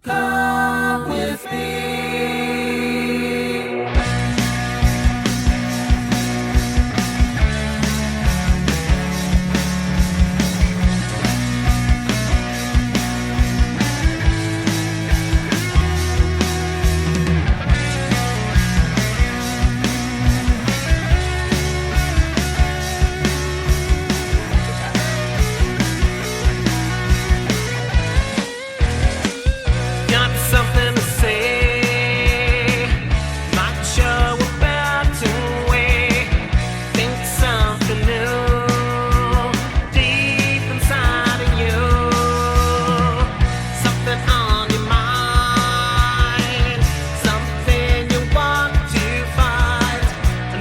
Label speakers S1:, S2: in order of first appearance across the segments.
S1: Come with me. Got something to say, might show about to wait. Think something new, deep inside of you. Something on your mind, something you want to find.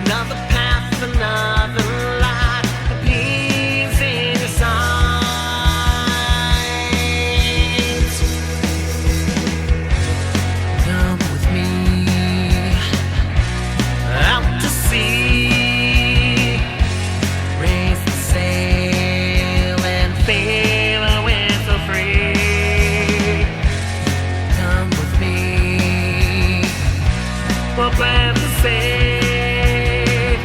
S1: Another path, another light, a peace in your sight. Come with me, out to sea. Raise the sail and feel a wind so free. Come with me, we'll plan to save.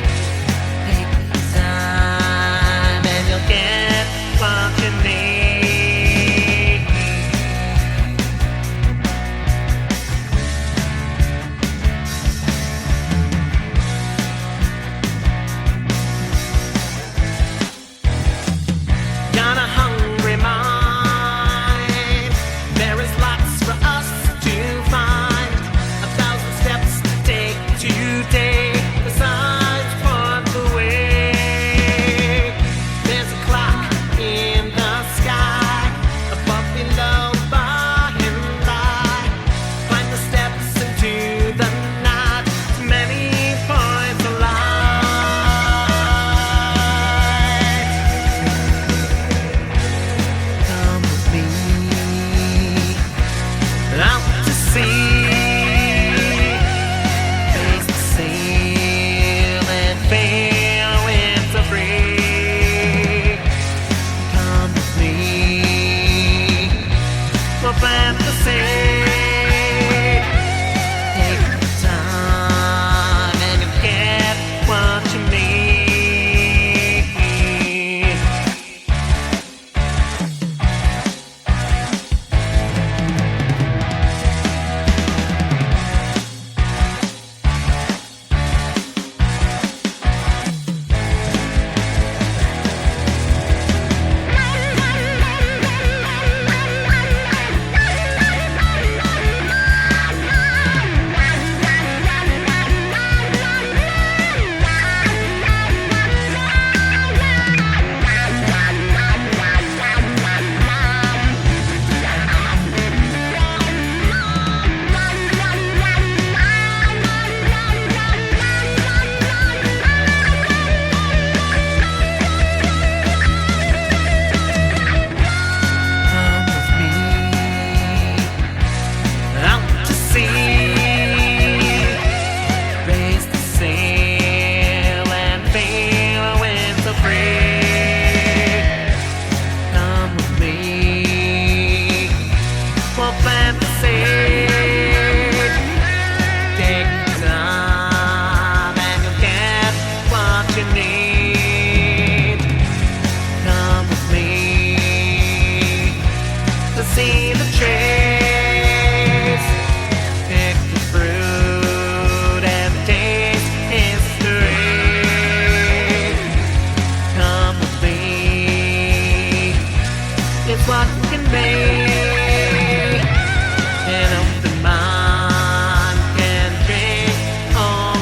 S1: Take the time and you'll get what you need. Got a hungry mind. There is lots for us to find. 1,000 steps to take today. The signs point the way. There's a clock in the sky, above, below, by and by. Find the steps into the night. Many points of light. Come with me, out to sea. Face the sail and fail winds so free. Come with me, we'll plant the seed. Take the time and you'll get what you need. Come with me, out to sea. Raise the sail and feel a wind so free. Come with me, we'll plant the seed. Take the time and you'll get what you need. Come with me to see the trace. Pick the fruit and taste history. Come with me, it's what can make an open mind can drink all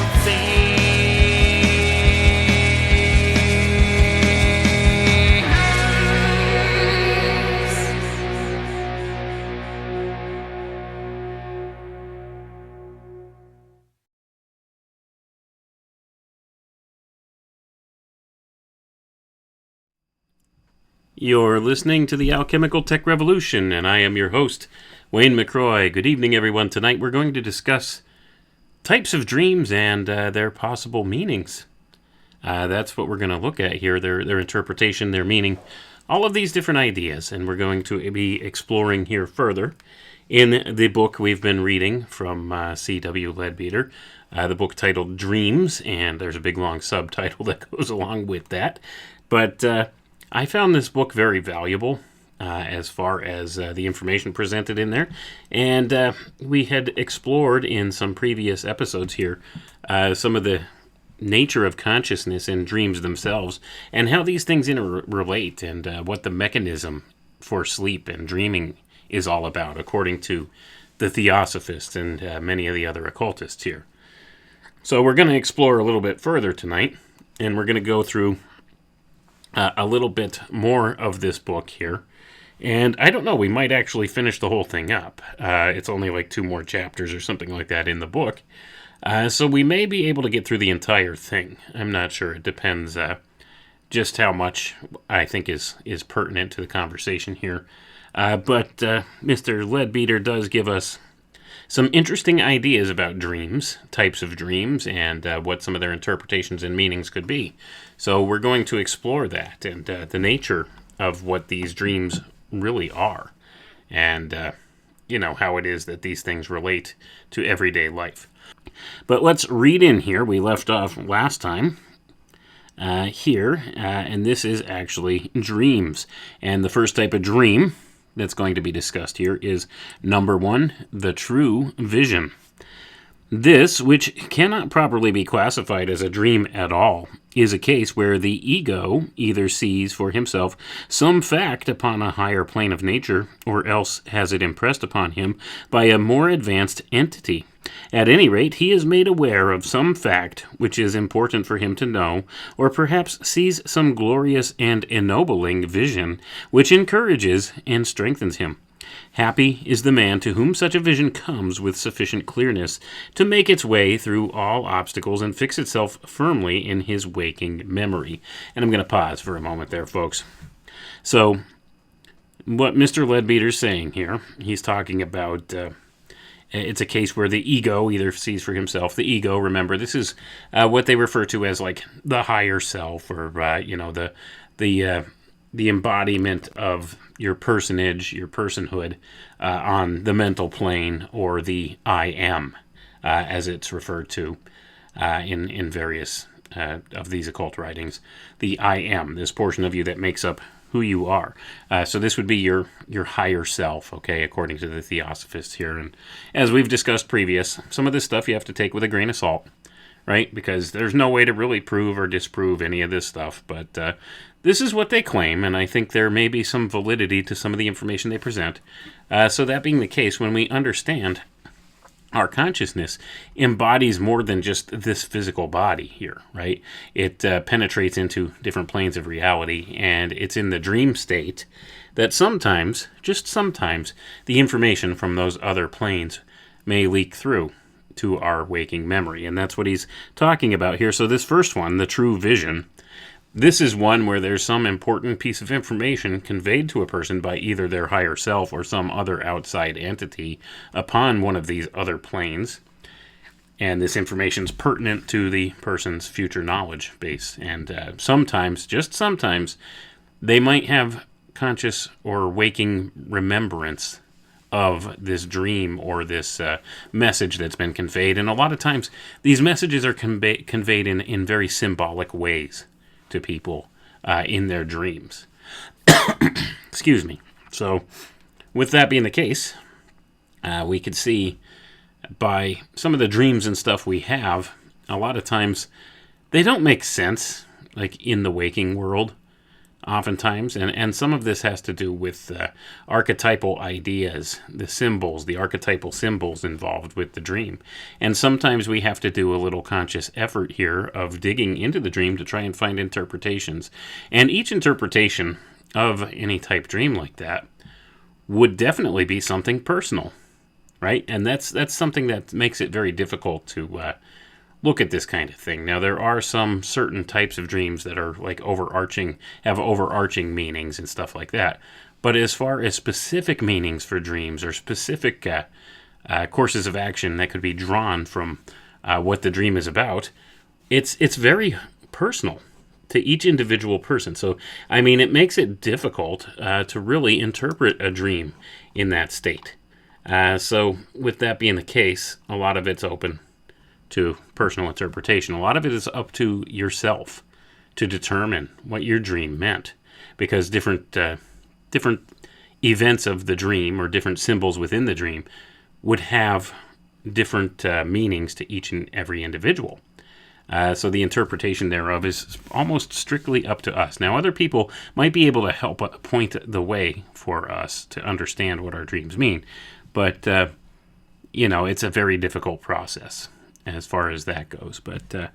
S2: You're listening to the Alchemical Tech Revolution, and I am your host, Wayne McCroy. Good evening, everyone. Tonight we're going to discuss types of dreams and their possible meanings. That's what we're going to look at here, their interpretation, their meaning, all of these different ideas, and we're going to be exploring here further In the book we've been reading from C.W. Leadbeater, the book titled Dreams, and there's a big long subtitle that goes along with that. But I found this book very valuable as far as the information presented in there. And we had explored in some previous episodes here some of the nature of consciousness and dreams themselves, and how these things interrelate, and what the mechanism for sleep and dreaming is all about, according to the Theosophists and many of the other occultists here. So we're going to explore a little bit further tonight, and we're going to go through a little bit more of this book here. And I don't know, we might actually finish the whole thing up. It's only like 2 more chapters or something like that in the book. So we may be able to get through the entire thing. I'm not sure. It depends just how much I think is pertinent to the conversation here. But Mr. Leadbeater does give us some interesting ideas about dreams, types of dreams, and what some of their interpretations and meanings could be. So we're going to explore that and the nature of what these dreams really are, and how it is that these things relate to everyday life. But let's read in here. We left off last time here, and this is actually dreams. And the first type of dream that's going to be discussed here is number 1, the true vision. This, which cannot properly be classified as a dream at all, is a case where the ego either sees for himself some fact upon a higher plane of nature, or else has it impressed upon him by a more advanced entity. At any rate, he is made aware of some fact which is important for him to know, or perhaps sees some glorious and ennobling vision which encourages and strengthens him. Happy is the man to whom such a vision comes with sufficient clearness to make its way through all obstacles and fix itself firmly in his waking memory. And I'm going to pause for a moment there, folks. So, what Mr. Leadbeater's saying here, he's talking about it's a case where the ego either sees for himself. The ego, remember, this is what they refer to as like the higher self, or the embodiment of your personage, your personhood on the mental plane, or the I am, as it's referred to in various of these occult writings. The I am, this portion of you that makes up who you are. So this would be your higher self, okay, according to the Theosophists here. And as we've discussed previous, some of this stuff you have to take with a grain of salt, right? Because there's no way to really prove or disprove any of this stuff. But this is what they claim, and I think there may be some validity to some of the information they present. So that being the case, when we understand our consciousness embodies more than just this physical body here, right? It penetrates into different planes of reality, and it's in the dream state that sometimes, just sometimes, the information from those other planes may leak through to our waking memory. And that's what he's talking about here. So this first one, the true vision, this is one where there's some important piece of information conveyed to a person by either their higher self or some other outside entity upon one of these other planes. And this information is pertinent to the person's future knowledge base. And sometimes, just sometimes, they might have conscious or waking remembrance of this dream or this message that's been conveyed. And a lot of times, these messages are conveyed in very symbolic ways to people in their dreams. Excuse me. So, with that being the case, we could see by some of the dreams and stuff we have, a lot of times they don't make sense, like in the waking world, oftentimes. And some of this has to do with archetypal ideas, the symbols, the archetypal symbols involved with the dream. And sometimes we have to do a little conscious effort here of digging into the dream to try and find interpretations. And each interpretation of any type dream like that would definitely be something personal, right? And that's something that makes it very difficult to look at this kind of thing. Now, there are some certain types of dreams that are like overarching, have overarching meanings and stuff like that. But as far as specific meanings for dreams or specific courses of action that could be drawn from what the dream is about, it's very personal to each individual person. So, I mean, it makes it difficult to really interpret a dream in that state. So with that being the case, a lot of it's open to personal interpretation. A lot of it is up to yourself to determine what your dream meant, because different events of the dream or different symbols within the dream would have different meanings to each and every individual. So the interpretation thereof is almost strictly up to us. Now, other people might be able to help point the way for us to understand what our dreams mean, but it's a very difficult process as far as that goes. But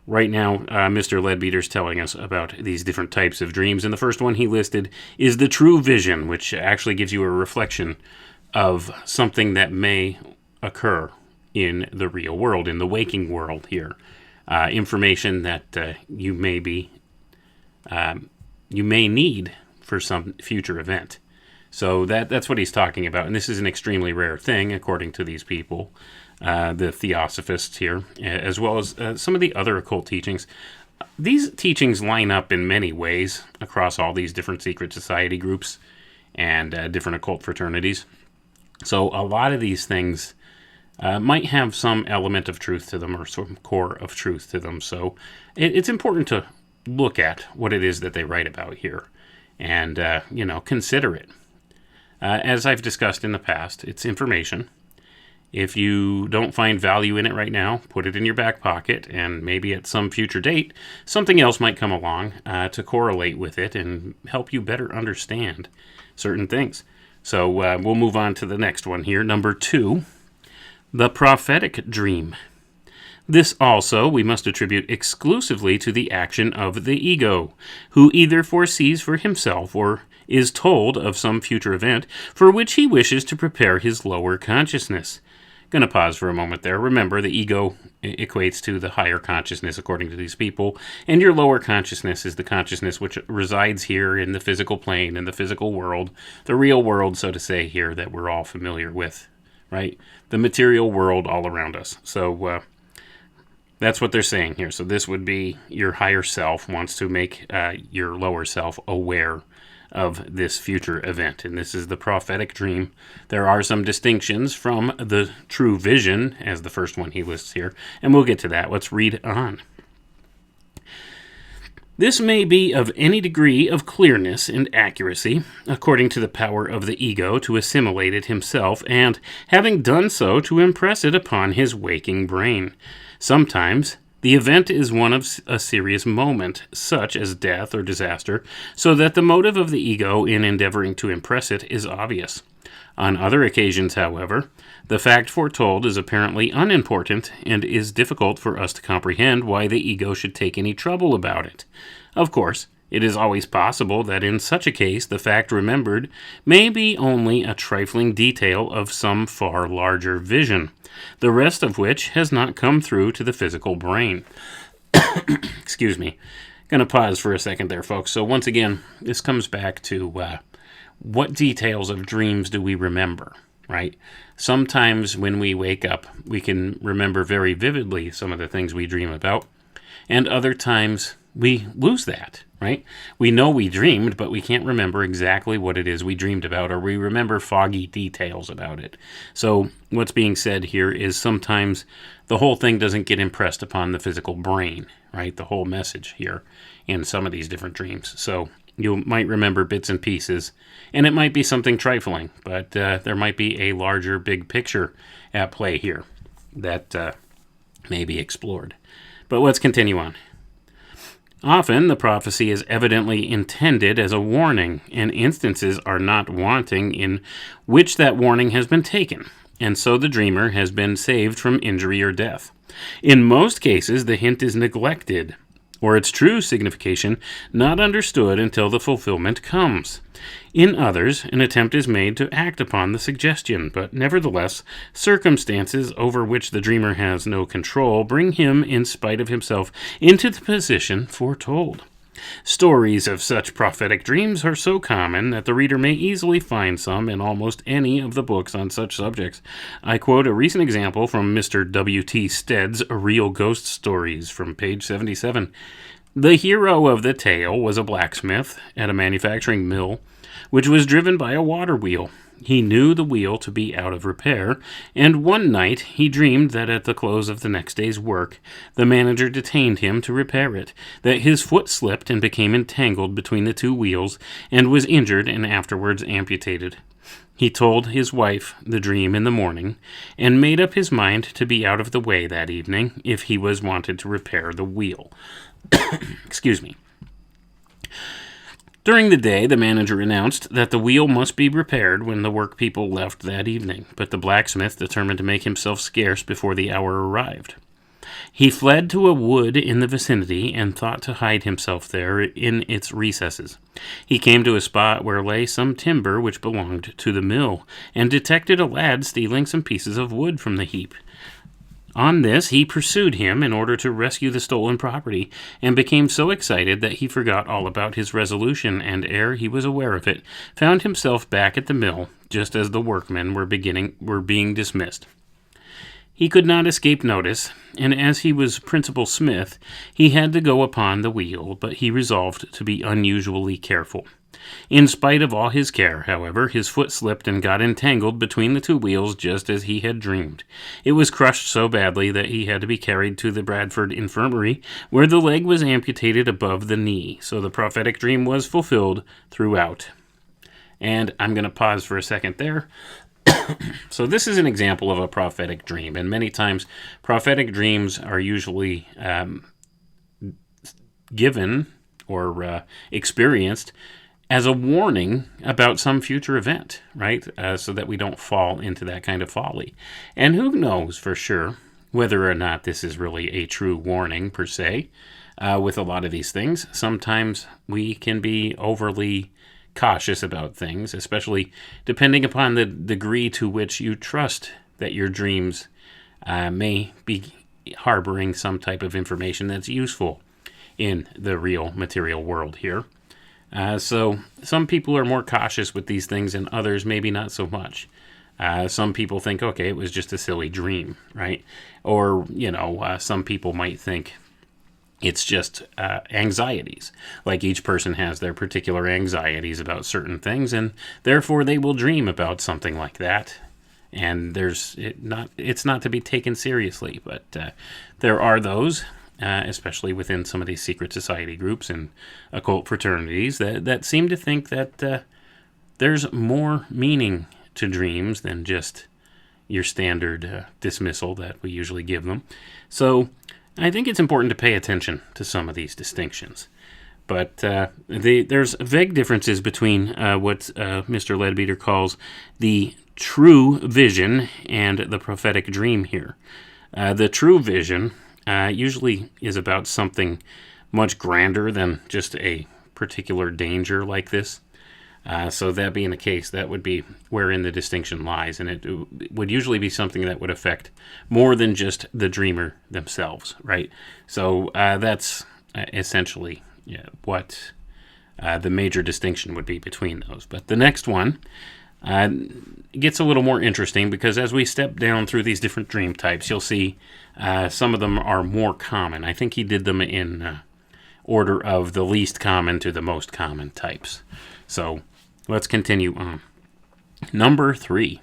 S2: right now, Mr. Leadbeater's telling us about these different types of dreams, and the first one he listed is the true vision, which actually gives you a reflection of something that may occur in the real world, in the waking world here. Information that you may need for some future event. So that's what he's talking about, and this is an extremely rare thing, according to these people, the theosophists here, as well as some of the other occult teachings. These teachings line up in many ways across all these different secret society groups and different occult fraternities. So a lot of these things might have some element of truth to them or some core of truth to them. So it's important to look at what it is that they write about here and, consider it. As I've discussed in the past, it's information. If you don't find value in it right now, put it in your back pocket, and maybe at some future date, something else might come along to correlate with it and help you better understand certain things. So we'll move on to the next one here, number 2. The Prophetic Dream. This also we must attribute exclusively to the action of the ego, who either foresees for himself or is told of some future event for which he wishes to prepare his lower consciousness. Going to pause for a moment there. Remember, the ego equates to the higher consciousness according to these people, and your lower consciousness is the consciousness which resides here in the physical plane, in the physical world, the real world, so to say, here that we're all familiar with. Right? The material world all around us. So that's what they're saying here. So this would be your higher self wants to make your lower self aware of this future event. And this is the prophetic dream. There are some distinctions from the true vision, as the first one he lists here. And we'll get to that. Let's read on. This may be of any degree of clearness and accuracy, according to the power of the ego to assimilate it himself, and, having done so, to impress it upon his waking brain. Sometimes the event is one of a serious moment, such as death or disaster, so that the motive of the ego in endeavoring to impress it is obvious. On other occasions, however, the fact foretold is apparently unimportant and is difficult for us to comprehend why the ego should take any trouble about it. Of course, it is always possible that in such a case the fact remembered may be only a trifling detail of some far larger vision, the rest of which has not come through to the physical brain. Excuse me. Going to pause for a second there, folks. So once again, this comes back to what details of dreams do we remember, right? Sometimes when we wake up, we can remember very vividly some of the things we dream about, and other times we lose that, right? We know we dreamed, but we can't remember exactly what it is we dreamed about, or we remember foggy details about it. So what's being said here is sometimes the whole thing doesn't get impressed upon the physical brain, right? The whole message here in some of these different dreams. So you might remember bits and pieces, and it might be something trifling, but there might be a larger, big picture at play here that may be explored. But let's continue on. Often, the prophecy is evidently intended as a warning, and instances are not wanting in which that warning has been taken, and so the dreamer has been saved from injury or death. In most cases, the hint is neglected, or its true signification not understood until the fulfillment comes. In others, an attempt is made to act upon the suggestion, but nevertheless, circumstances over which the dreamer has no control bring him, in spite of himself, into the position foretold. Stories of such prophetic dreams are so common that the reader may easily find some in almost any of the books on such subjects. I quote a recent example from Mr. W.T. Stead's Real Ghost Stories from page 77. The hero of the tale was a blacksmith at a manufacturing mill, which was driven by a water wheel. He knew the wheel to be out of repair, and one night he dreamed that at the close of the next day's work, the manager detained him to repair it, that his foot slipped and became entangled between the two wheels, and was injured and afterwards amputated. He told his wife the dream in the morning, and made up his mind to be out of the way that evening if he was wanted to repair the wheel. Excuse me. During the day, the manager announced that the wheel must be repaired when the work people left that evening, but the blacksmith determined to make himself scarce before the hour arrived. He fled to a wood in the vicinity and thought to hide himself there in its recesses. He came to a spot where lay some timber which belonged to the mill, and detected a lad stealing some pieces of wood from the heap. On this, he pursued him in order to rescue the stolen property, and became so excited that he forgot all about his resolution, and ere he was aware of it, found himself back at the mill, just as the workmen were being dismissed. He could not escape notice, and as he was principal smith, he had to go upon the wheel, but he resolved to be unusually careful. In spite of all his care, however, his foot slipped and got entangled between the two wheels just as he had dreamed. It was crushed so badly that he had to be carried to the Bradford Infirmary, where the leg was amputated above the knee, so the prophetic dream was fulfilled throughout. And I'm going to pause for a second there. So this is an example of a prophetic dream, and many times prophetic dreams are usually given or experienced as a warning about some future event, right? So that we don't fall into that kind of folly. And who knows for sure whether or not this is really a true warning per se. With a lot of these things, sometimes we can be overly cautious about things, especially depending upon the degree to which you trust that your dreams may be harboring some type of information that's useful in the real material world here. So some people are more cautious with these things and others maybe not so much. Some people think, okay, it was just a silly dream, right? Or, some people might think it's just anxieties. Like each person has their particular anxieties about certain things, and therefore they will dream about something like that. And it's not to be taken seriously, but there are those, especially within some of these secret society groups and occult fraternities, that seem to think that there's more meaning to dreams than just your standard dismissal that we usually give them. So I think it's important to pay attention to some of these distinctions. But there's vague differences between what Mr. Leadbeater calls the true vision and the prophetic dream here. The true vision usually is about something much grander than just a particular danger like this. So that being the case, that would be wherein the distinction lies, and it would usually be something that would affect more than just the dreamer themselves, right? So that's essentially what the major distinction would be between those. But the next one gets a little more interesting, because as we step down through these different dream types, you'll see some of them are more common. I think he did them in order of the least common to the most common types. So let's continue on. Number 3.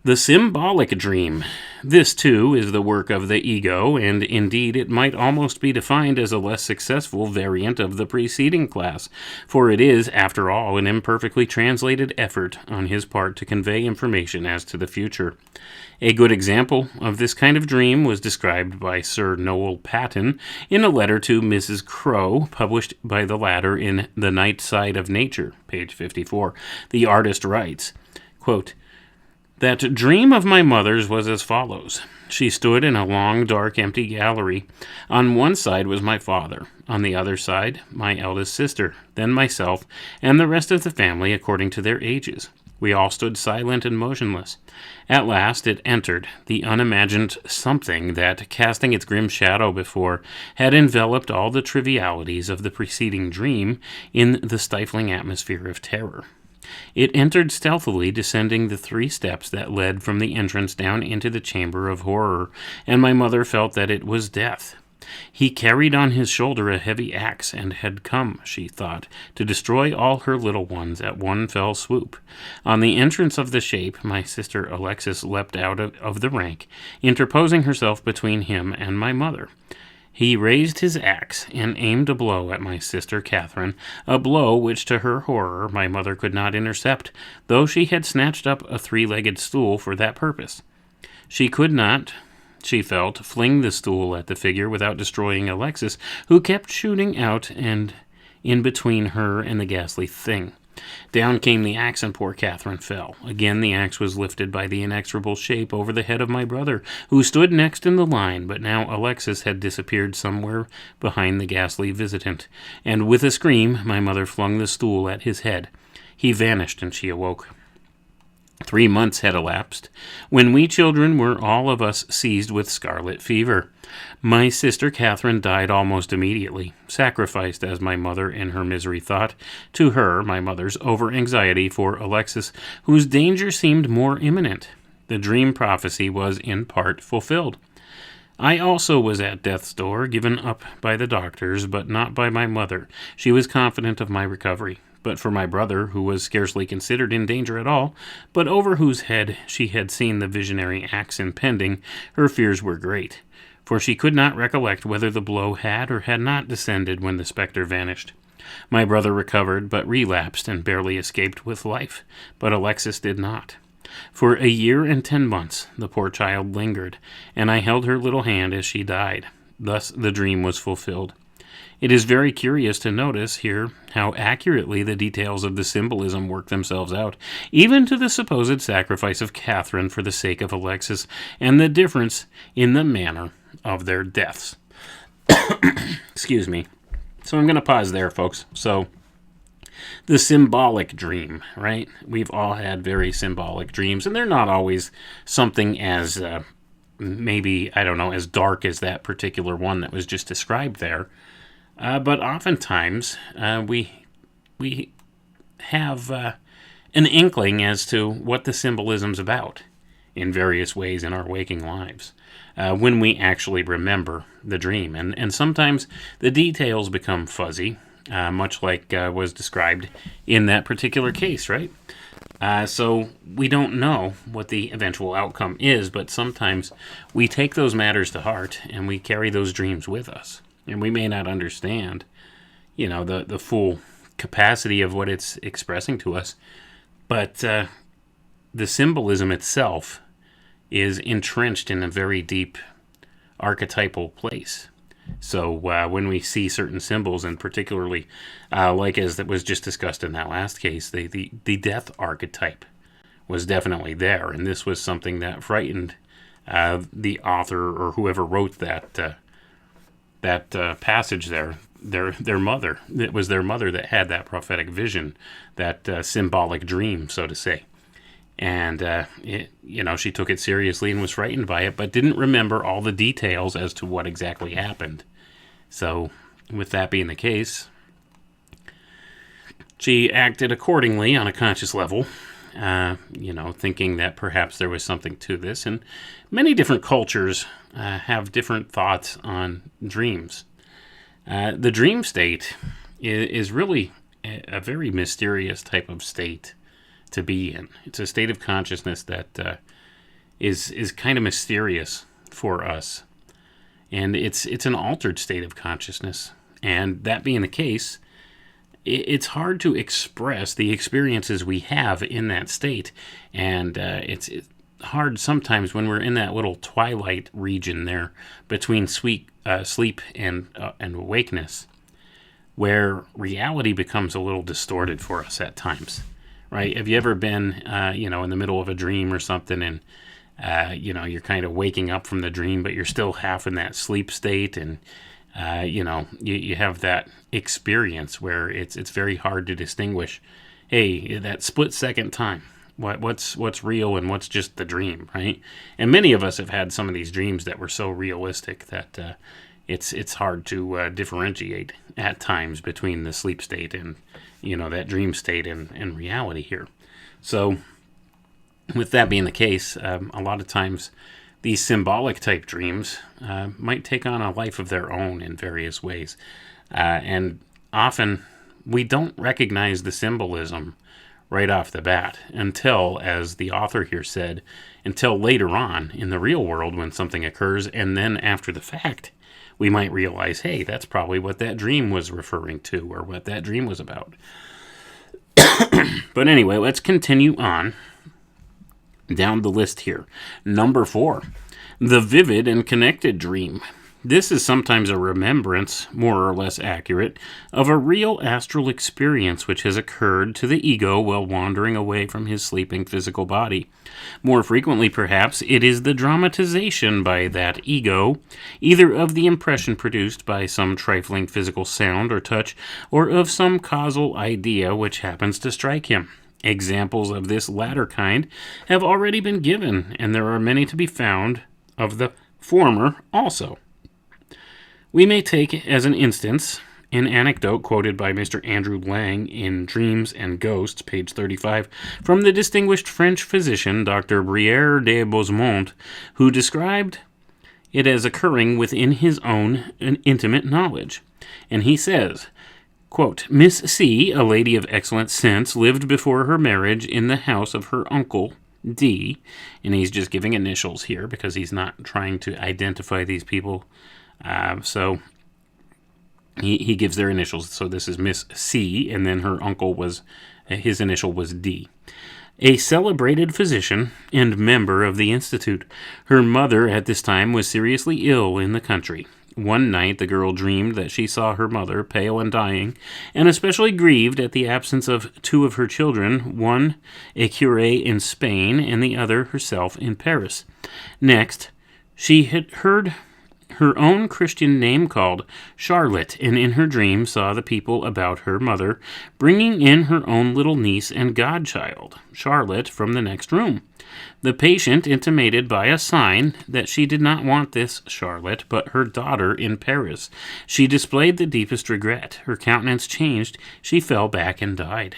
S2: The symbolic dream. This, too, is the work of the ego, and indeed it might almost be defined as a less successful variant of the preceding class, for it is, after all, an imperfectly translated effort on his part to convey information as to the future. A good example of this kind of dream was described by Sir Noel Paton in a letter to Mrs. Crowe, published by the latter in The Night Side of Nature, page 54. The artist writes, quote, "That dream of my mother's was as follows. She stood in a long, dark, empty gallery. On one side was my father, on the other side my eldest sister, then myself, and the rest of the family according to their ages. We all stood silent and motionless. At last it entered, the unimagined something that, casting its grim shadow before, had enveloped all the trivialities of the preceding dream in the stifling atmosphere of terror. It entered stealthily, descending the 3 steps that led from the entrance down into the chamber of horror, and my mother felt that it was death. He carried on his shoulder a heavy axe and had come, she thought, to destroy all her little ones at one fell swoop. On the entrance of the shape, my sister Alexis leapt out of the rank, interposing herself between him and my mother. He raised his axe and aimed a blow at my sister Catherine, a blow which, to her horror, my mother could not intercept, though she had snatched up a three-legged stool for that purpose. She could not, she felt, fling the stool at the figure without destroying Alexis, who kept shooting out and in between her and the ghastly thing. Down came the axe, and poor Catherine fell. Again the axe was lifted by the inexorable shape over the head of my brother, who stood next in the line, but now Alexis had disappeared somewhere behind the ghastly visitant, and with a scream my mother flung the stool at his head. He vanished, and she awoke. 3 months had elapsed, when we children were all of us seized with scarlet fever. My sister Catherine died almost immediately, sacrificed, as my mother in her misery thought, to her, my mother's over-anxiety for Alexis, whose danger seemed more imminent. The dream prophecy was in part fulfilled. I also was at death's door, given up by the doctors, but not by my mother. She was confident of my recovery. But for my brother, who was scarcely considered in danger at all, but over whose head she had seen the visionary axe impending, her fears were great, for she could not recollect whether the blow had or had not descended when the spectre vanished. My brother recovered, but relapsed and barely escaped with life, but Alexis did not. For a year and 10 months the poor child lingered, and I held her little hand as she died. Thus the dream was fulfilled. It is very curious to notice here how accurately the details of the symbolism work themselves out, even to the supposed sacrifice of Catherine for the sake of Alexis, and the difference in the manner of their deaths. Excuse me. So I'm going to pause there, folks. So, the symbolic dream, right? We've all had very symbolic dreams, and they're not always something as, maybe, I don't know, as dark as that particular one that was just described there. But oftentimes, we have an inkling as to what the symbolism's about in various ways in our waking lives when we actually remember the dream. And sometimes the details become fuzzy, much like was described in that particular case, right? So we don't know what the eventual outcome is, but sometimes we take those matters to heart and we carry those dreams with us. And we may not understand, the full capacity of what it's expressing to us, but the symbolism itself is entrenched in a very deep archetypal place. So when we see certain symbols, and particularly like as that was just discussed in that last case, the death archetype was definitely there, and this was something that frightened the author or whoever wrote that passage there, their mother. It was their mother that had that prophetic vision, that symbolic dream, so to say. And, she took it seriously and was frightened by it, but didn't remember all the details as to what exactly happened. So, with that being the case, she acted accordingly on a conscious level, thinking that perhaps there was something to this. And many different cultures have different thoughts on dreams. The dream state is really a very mysterious type of state to be in. It's a state of consciousness that is kind of mysterious for us. And it's an altered state of consciousness. And that being the case, it's hard to express the experiences we have in that state. And it's hard sometimes when we're in that little twilight region there between sleep and awakeness, where reality becomes a little distorted for us at times. Right? Have you ever been, in the middle of a dream or something, and you're kind of waking up from the dream, but you're still half in that sleep state, and you have that experience where it's very hard to distinguish, hey, that split second time, what's real and what's just the dream, right? And many of us have had some of these dreams that were so realistic that it's hard to differentiate at times between the sleep state and that dream state and reality here. So with that being the case, a lot of times these symbolic type dreams might take on a life of their own in various ways. And often we don't recognize the symbolism right off the bat until, as the author here said, until later on in the real world when something occurs, and then after the fact, we might realize, hey, that's probably what that dream was referring to or what that dream was about. But anyway, let's continue on down the list here. Number 4, the vivid and connected dream. This is sometimes a remembrance, more or less accurate, of a real astral experience which has occurred to the ego while wandering away from his sleeping physical body. More frequently, perhaps, it is the dramatization by that ego, either of the impression produced by some trifling physical sound or touch, or of some causal idea which happens to strike him. Examples of this latter kind have already been given, and there are many to be found of the former also. We may take as an instance an anecdote quoted by Mr. Andrew Lang in Dreams and Ghosts, page 35, from the distinguished French physician Dr. Brière de Bosemont, who described it as occurring within his own intimate knowledge. And he says, quote, Miss C, a lady of excellent sense, lived before her marriage in the house of her uncle, D, and he's just giving initials here because he's not trying to identify these people. So he gives their initials. So this is Miss C, and then her uncle was, his initial was D. A celebrated physician and member of the Institute. Her mother at this time was seriously ill in the country. One night the girl dreamed that she saw her mother, pale and dying, and especially grieved at the absence of 2 of her children, one a curé in Spain and the other herself in Paris. Next, she had heard her own Christian name called Charlotte, and in her dream saw the people about her mother bringing in her own little niece and godchild, Charlotte, from the next room. The patient intimated by a sign that she did not want this Charlotte, but her daughter in Paris. She displayed the deepest regret. Her countenance changed. She fell back and died.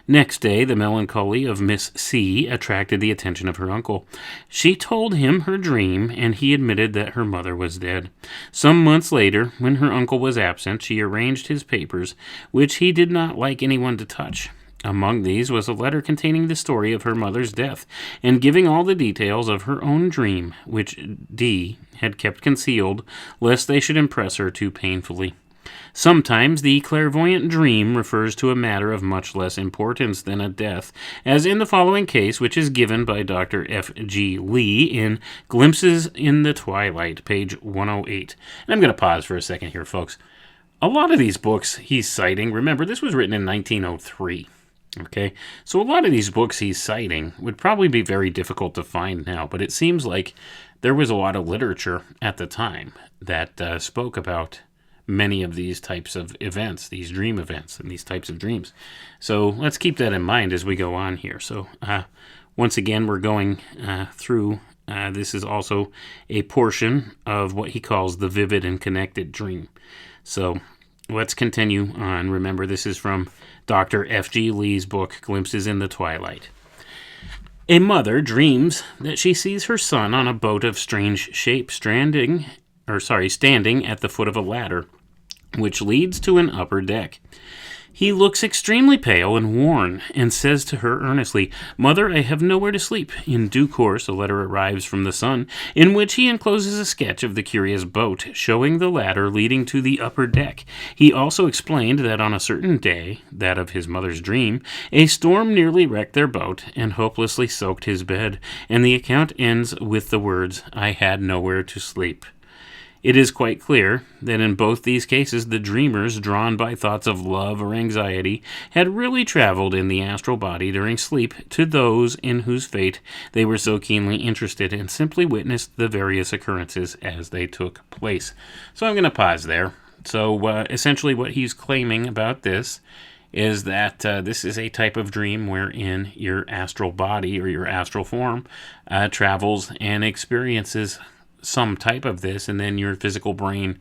S2: Next day, the melancholy of Miss C attracted the attention of her uncle. She told him her dream, and he admitted that her mother was dead. Some months later, when her uncle was absent, she arranged his papers, which he did not like anyone to touch. Among these was a letter containing the story of her mother's death, and giving all the details of her own dream, which D had kept concealed, lest they should impress her too painfully. Sometimes the clairvoyant dream refers to a matter of much less importance than a death, as in the following case, which is given by Dr. F.G. Lee in Glimpses in the Twilight, page 108. And I'm going to pause for a second here, folks. A lot of these books he's citing, remember, this was written in 1903. Okay, so a lot of these books he's citing would probably be very difficult to find now, but it seems like there was a lot of literature at the time that spoke about many of these types of events, these dream events, and these types of dreams. So let's keep that in mind as we go on here. So once again, we're going through, this is also a portion of what he calls the vivid and connected dream. So let's continue on. Remember, this is from Dr. F.G. Lee's book, Glimpses in the Twilight. A mother dreams that she sees her son on a boat of strange shape standing at the foot of a ladder, which leads to an upper deck. He looks extremely pale and worn, and says to her earnestly, "Mother, I have nowhere to sleep." In due course, a letter arrives from the son, in which he encloses a sketch of the curious boat, showing the ladder leading to the upper deck. He also explained that on a certain day, that of his mother's dream, a storm nearly wrecked their boat, and hopelessly soaked his bed, and the account ends with the words, "I had nowhere to sleep." It is quite clear that in both these cases the dreamers, drawn by thoughts of love or anxiety, had really traveled in the astral body during sleep to those in whose fate they were so keenly interested, and simply witnessed the various occurrences as they took place. So I'm going to pause there. So essentially what he's claiming about this is that this is a type of dream wherein your astral body or your astral form travels and experiences some type of this, and then your physical brain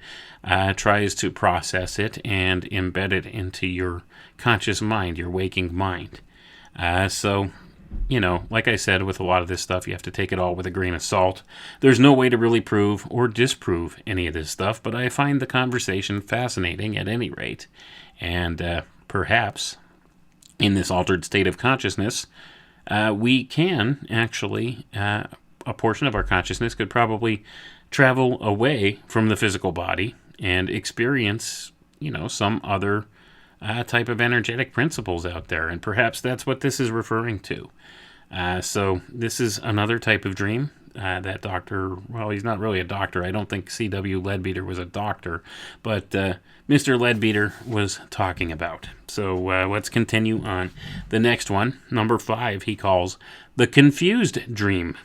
S2: tries to process it and embed it into your conscious mind, your waking mind. So like I said, with a lot of this stuff, you have to take it all with a grain of salt. There's no way to really prove or disprove any of this stuff, but I find the conversation fascinating at any rate. And perhaps in this altered state of consciousness, we can actually, a portion of our consciousness could probably travel away from the physical body and experience, some other type of energetic principles out there. And perhaps that's what this is referring to. So this is another type of dream that doctor, well, he's not really a doctor. I don't think C.W. Leadbeater was a doctor, but Mr. Leadbeater was talking about. So let's continue on. The next one, number 5, he calls the confused dream.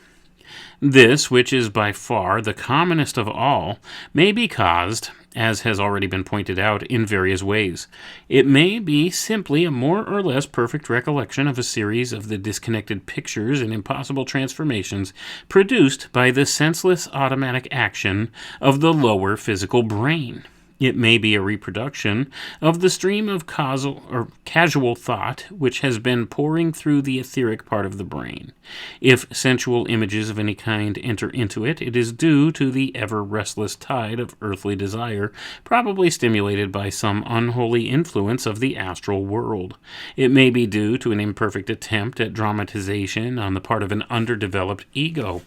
S2: This, which is by far the commonest of all, may be caused, as has already been pointed out, in various ways. It may be simply a more or less perfect recollection of a series of the disconnected pictures and impossible transformations produced by the senseless automatic action of the lower physical brain. It may be a reproduction of the stream of causal or casual thought which has been pouring through the etheric part of the brain. If sensual images of any kind enter into it, it is due to the ever-restless tide of earthly desire, probably stimulated by some unholy influence of the astral world. It may be due to an imperfect attempt at dramatization on the part of an underdeveloped ego.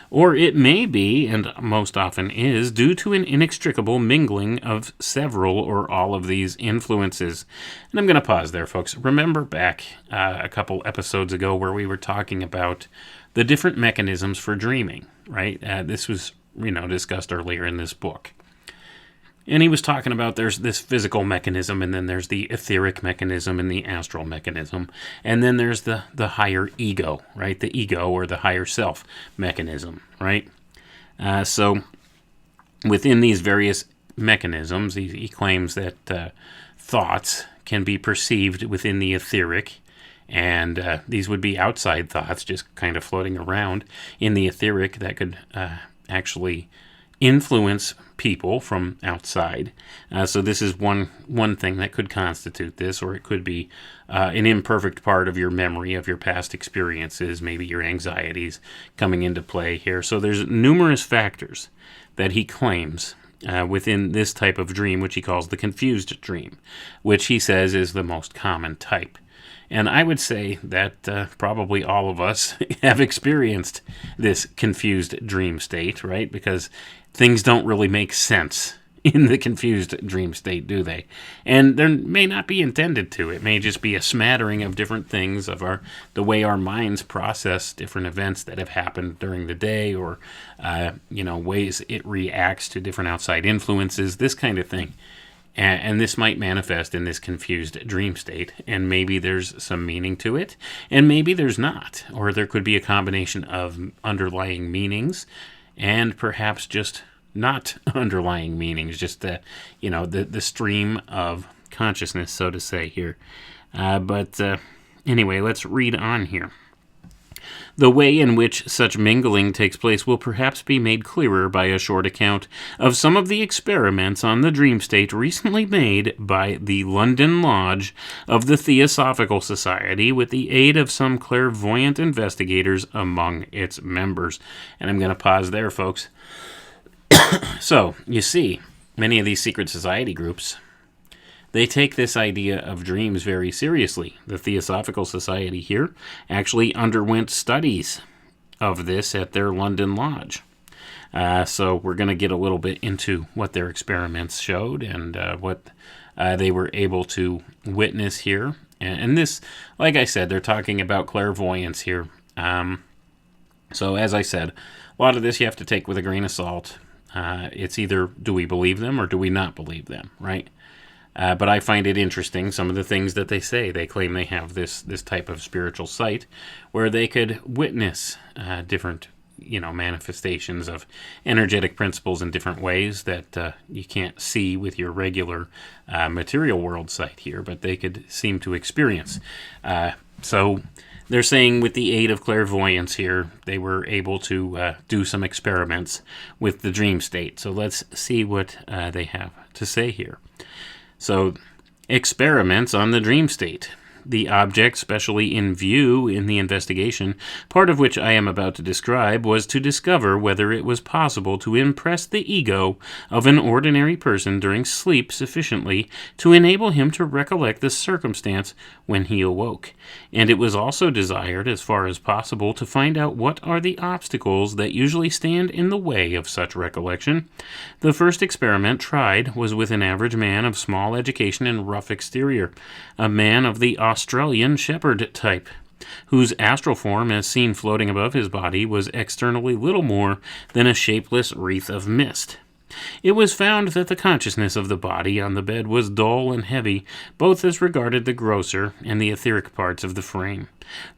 S2: Or it may be, and most often is, due to an inextricable mingling of several or all of these influences. And I'm going to pause there, folks. Remember back a couple episodes ago where we were talking about the different mechanisms for dreaming, right? This was, discussed earlier in this book. And he was talking about there's this physical mechanism, and then there's the etheric mechanism and the astral mechanism. And then there's the higher ego, right? The ego or the higher self mechanism, right? So within these various mechanisms, he claims that thoughts can be perceived within the etheric, and these would be outside thoughts just kind of floating around in the etheric that could actually influence people from outside. So this is one thing that could constitute this, or it could be an imperfect part of your memory of your past experiences, maybe your anxieties coming into play here. So there's numerous factors that he claims within this type of dream, which he calls the confused dream, which he says is the most common type. And I would say that probably all of us have experienced this confused dream state, right? Because things don't really make sense in the confused dream state, do they? And there may not be intended to. It may just be a smattering of different things of the way our minds process different events that have happened during the day, or ways it reacts to different outside influences, this kind of thing. And this might manifest in this confused dream state, and maybe there's some meaning to it, and maybe there's not. Or there could be a combination of underlying meanings, and perhaps just not underlying meanings, just the stream of consciousness, so to say, here. But anyway, let's read on here. The way in which such mingling takes place will perhaps be made clearer by a short account of some of the experiments on the dream state recently made by the London Lodge of the Theosophical Society with the aid of some clairvoyant investigators among its members. And I'm going to pause there, folks. So, you see, many of these secret society groups, they take this idea of dreams very seriously. The Theosophical Society here actually underwent studies of this at their London Lodge. So we're going to get a little bit into what their experiments showed and what they were able to witness here. And this, like I said, they're talking about clairvoyance here. So as I said, a lot of this you have to take with a grain of salt. It's either do we believe them or do we not believe them, right? But I find it interesting, some of the things that they say. They claim they have this type of spiritual sight where they could witness different, manifestations of energetic principles in different ways that you can't see with your regular material world sight here, but they could seem to experience. So they're saying with the aid of clairvoyance here, they were able to do some experiments with the dream state. So let's see what they have to say here. So, experiments on the dream state. The object specially in view in the investigation, part of which I am about to describe, was to discover whether it was possible to impress the ego of an ordinary person during sleep sufficiently to enable him to recollect the circumstance when he awoke. And it was also desired, as far as possible, to find out what are the obstacles that usually stand in the way of such recollection. The first experiment tried was with an average man of small education and rough exterior, a man of the Australian shepherd type, whose astral form, as seen floating above his body, was externally little more than a shapeless wreath of mist. It was found that the consciousness of the body on the bed was dull and heavy, both as regarded the grosser and the etheric parts of the frame.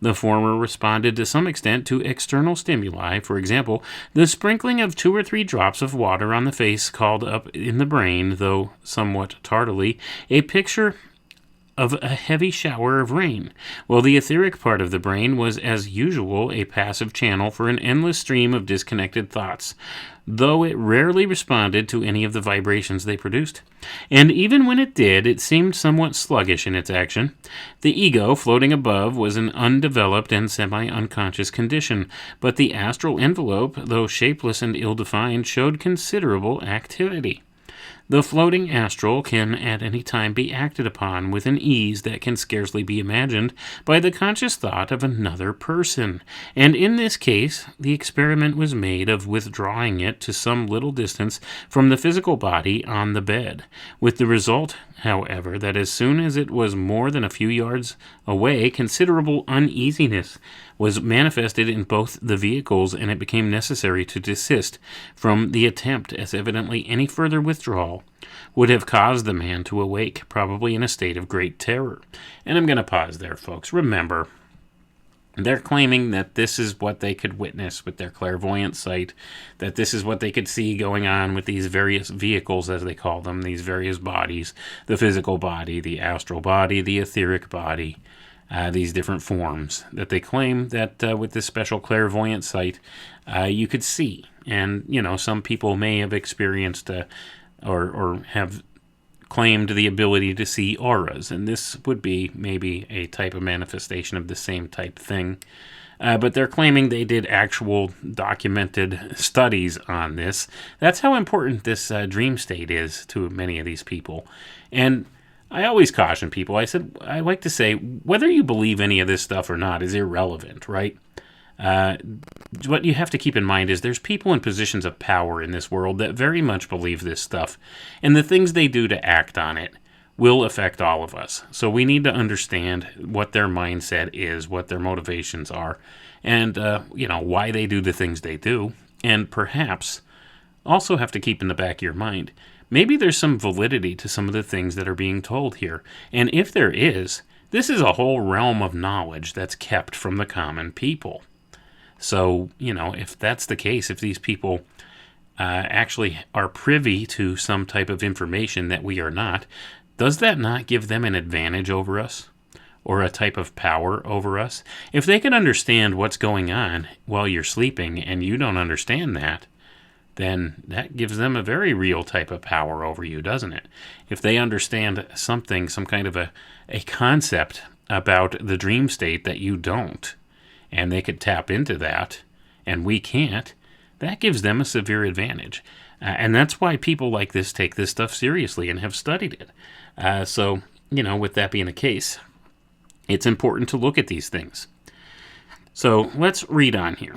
S2: The former responded to some extent to external stimuli. For example, the sprinkling of 2 or 3 drops of water on the face called up in the brain, though somewhat tardily, a picture of a heavy shower of rain, while the etheric part of the brain was as usual a passive channel for an endless stream of disconnected thoughts, though it rarely responded to any of the vibrations they produced. And even when it did, it seemed somewhat sluggish in its action. The ego, floating above, was an undeveloped and semi-unconscious condition, but the astral envelope, though shapeless and ill-defined, showed considerable activity. The floating astral can at any time be acted upon with an ease that can scarcely be imagined by the conscious thought of another person, and in this case the experiment was made of withdrawing it to some little distance from the physical body on the bed, with the result, however, that as soon as it was more than a few yards away, considerable uneasiness was manifested in both the vehicles, and it became necessary to desist from the attempt, as evidently any further withdrawal would have caused the man to awake, probably in a state of great terror. And I'm going to pause there, folks. Remember, they're claiming that this is what they could witness with their clairvoyant sight, that this is what they could see going on with these various vehicles, as they call them, these various bodies, the physical body, the astral body, the etheric body, these different forms that they claim that with this special clairvoyant sight you could see. And, you know, some people may have experienced or have claimed the ability to see auras, and this would be maybe a type of manifestation of the same type thing. But they're claiming they did actual documented studies on this. That's how important this dream state is to many of these people. And I always caution people. I like to say, whether you believe any of this stuff or not is irrelevant, right? What you have to keep in mind is there's people in positions of power in this world that very much believe this stuff, and the things they do to act on it will affect all of us. So we need to understand what their mindset is, what their motivations are, and why they do the things they do, and perhaps also have to keep in the back of your mind, maybe there's some validity to some of the things that are being told here, and if there is, this is a whole realm of knowledge that's kept from the common people. So, if that's the case, if these people actually are privy to some type of information that we are not, does that not give them an advantage over us? Or a type of power over us? If they can understand what's going on while you're sleeping and you don't understand that, then that gives them a very real type of power over you, doesn't it? If they understand something, some kind of a concept about the dream state that you don't, and they could tap into that, and we can't, that gives them a severe advantage. And that's why people like this take this stuff seriously and have studied it. So, with that being the case, it's important to look at these things. So, let's read on here.